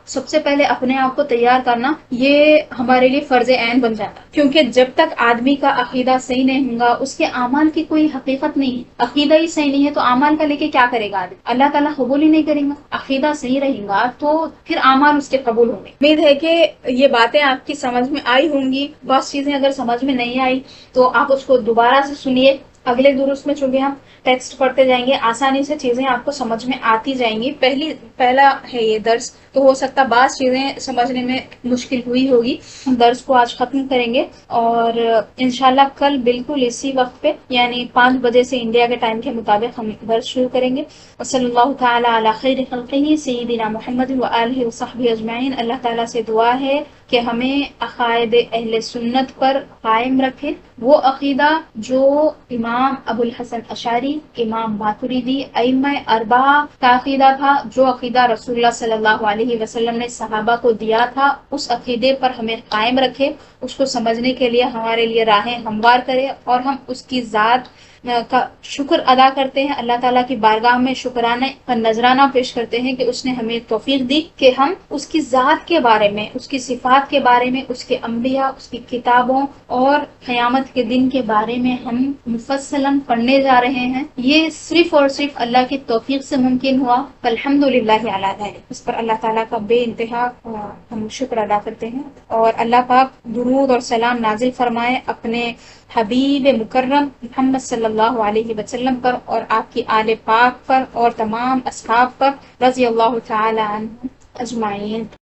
سب سے پہلے اپنے آپ کو تیار کرنا، یہ ہمارے لیے فرض عین بن جاتا. کیونکہ جب تک آدمی کا عقیدہ صحیح نہیں ہوگا، اس کے اعمال کی کوئی حقیقت نہیں ہے. عقیدہ ہی صحیح نہیں ہے تو اعمال کا لے کے کیا کرے گا آدمی؟ اللہ تعالیٰ قبول ہی نہیں کرے گا. عقیدہ صحیح رہے گا تو پھر اعمال اس کے قبول ہوں گے. امید ہے کہ یہ باتیں آپ کی سمجھ میں آئی ہوں گی. بہت چیزیں اگر سمجھ میں نہیں آئی تو آپ اس کو دوبارہ سے سنیے. اگلے دروس میں چونکہ ہم ٹیکسٹ پڑھتے جائیں گے، آسانی سے چیزیں آپ کو سمجھ میں آتی جائیں گی. پہلا ہے یہ درس، تو ہو سکتا بعض چیزیں سمجھنے میں مشکل ہوئی ہوگی. ہم درس کو آج ختم کریں گے اور انشاءاللہ کل بالکل اسی وقت پہ، یعنی 5 بجے سے انڈیا کے ٹائم کے مطابق ہم درس شروع کریں گے. وصلی اللہ تعالی علی خیر خلقہ سیدنا محمد وآلہ وصحبہ اجمعین. اللہ تعالیٰ سے دعا ہے کہ ہمیں عقائد اہل سنت پر قائم رکھے، وہ عقیدہ جو امام ابو الحسن اشعری، امام ماتریدی، ائمہ اربعہ کا عقیدہ تھا، جو عقیدہ رسول اللہ صلی اللہ علیہ وسلم نے صحابہ کو دیا تھا، اس عقیدے پر ہمیں قائم رکھے. اس کو سمجھنے کے لیے ہمارے لیے راہیں ہموار کرے اور ہم اس کی ذات کا شکر ادا کرتے ہیں. اللہ تعالیٰ کی بارگاہ میں شکرانے کا نذرانہ پیش کرتے ہیں کہ اس نے ہمیں توفیق دی کہ ہم اس کی ذات کے بارے میں، اس کی صفات کے بارے میں، اس کے انبیاء، اس کی کتابوں اور قیامت کے دن کے بارے میں ہم مفصلاً پڑھنے جا رہے ہیں. یہ صرف اور صرف اللہ کی توفیق سے ممکن ہوا. الحمدللہ علی ذلک. اس پر اللہ تعالیٰ کا بے انتہا ہم شکر ادا کرتے ہیں. اور اللہ پاک درود اور سلام نازل فرمائے اپنے حبیب مکرم محمد صلی اللہ علیہ وسلم پر اور آپ کی آل پاک پر اور تمام اصحاب پر رضی اللہ تعالی عنہ اجمعین.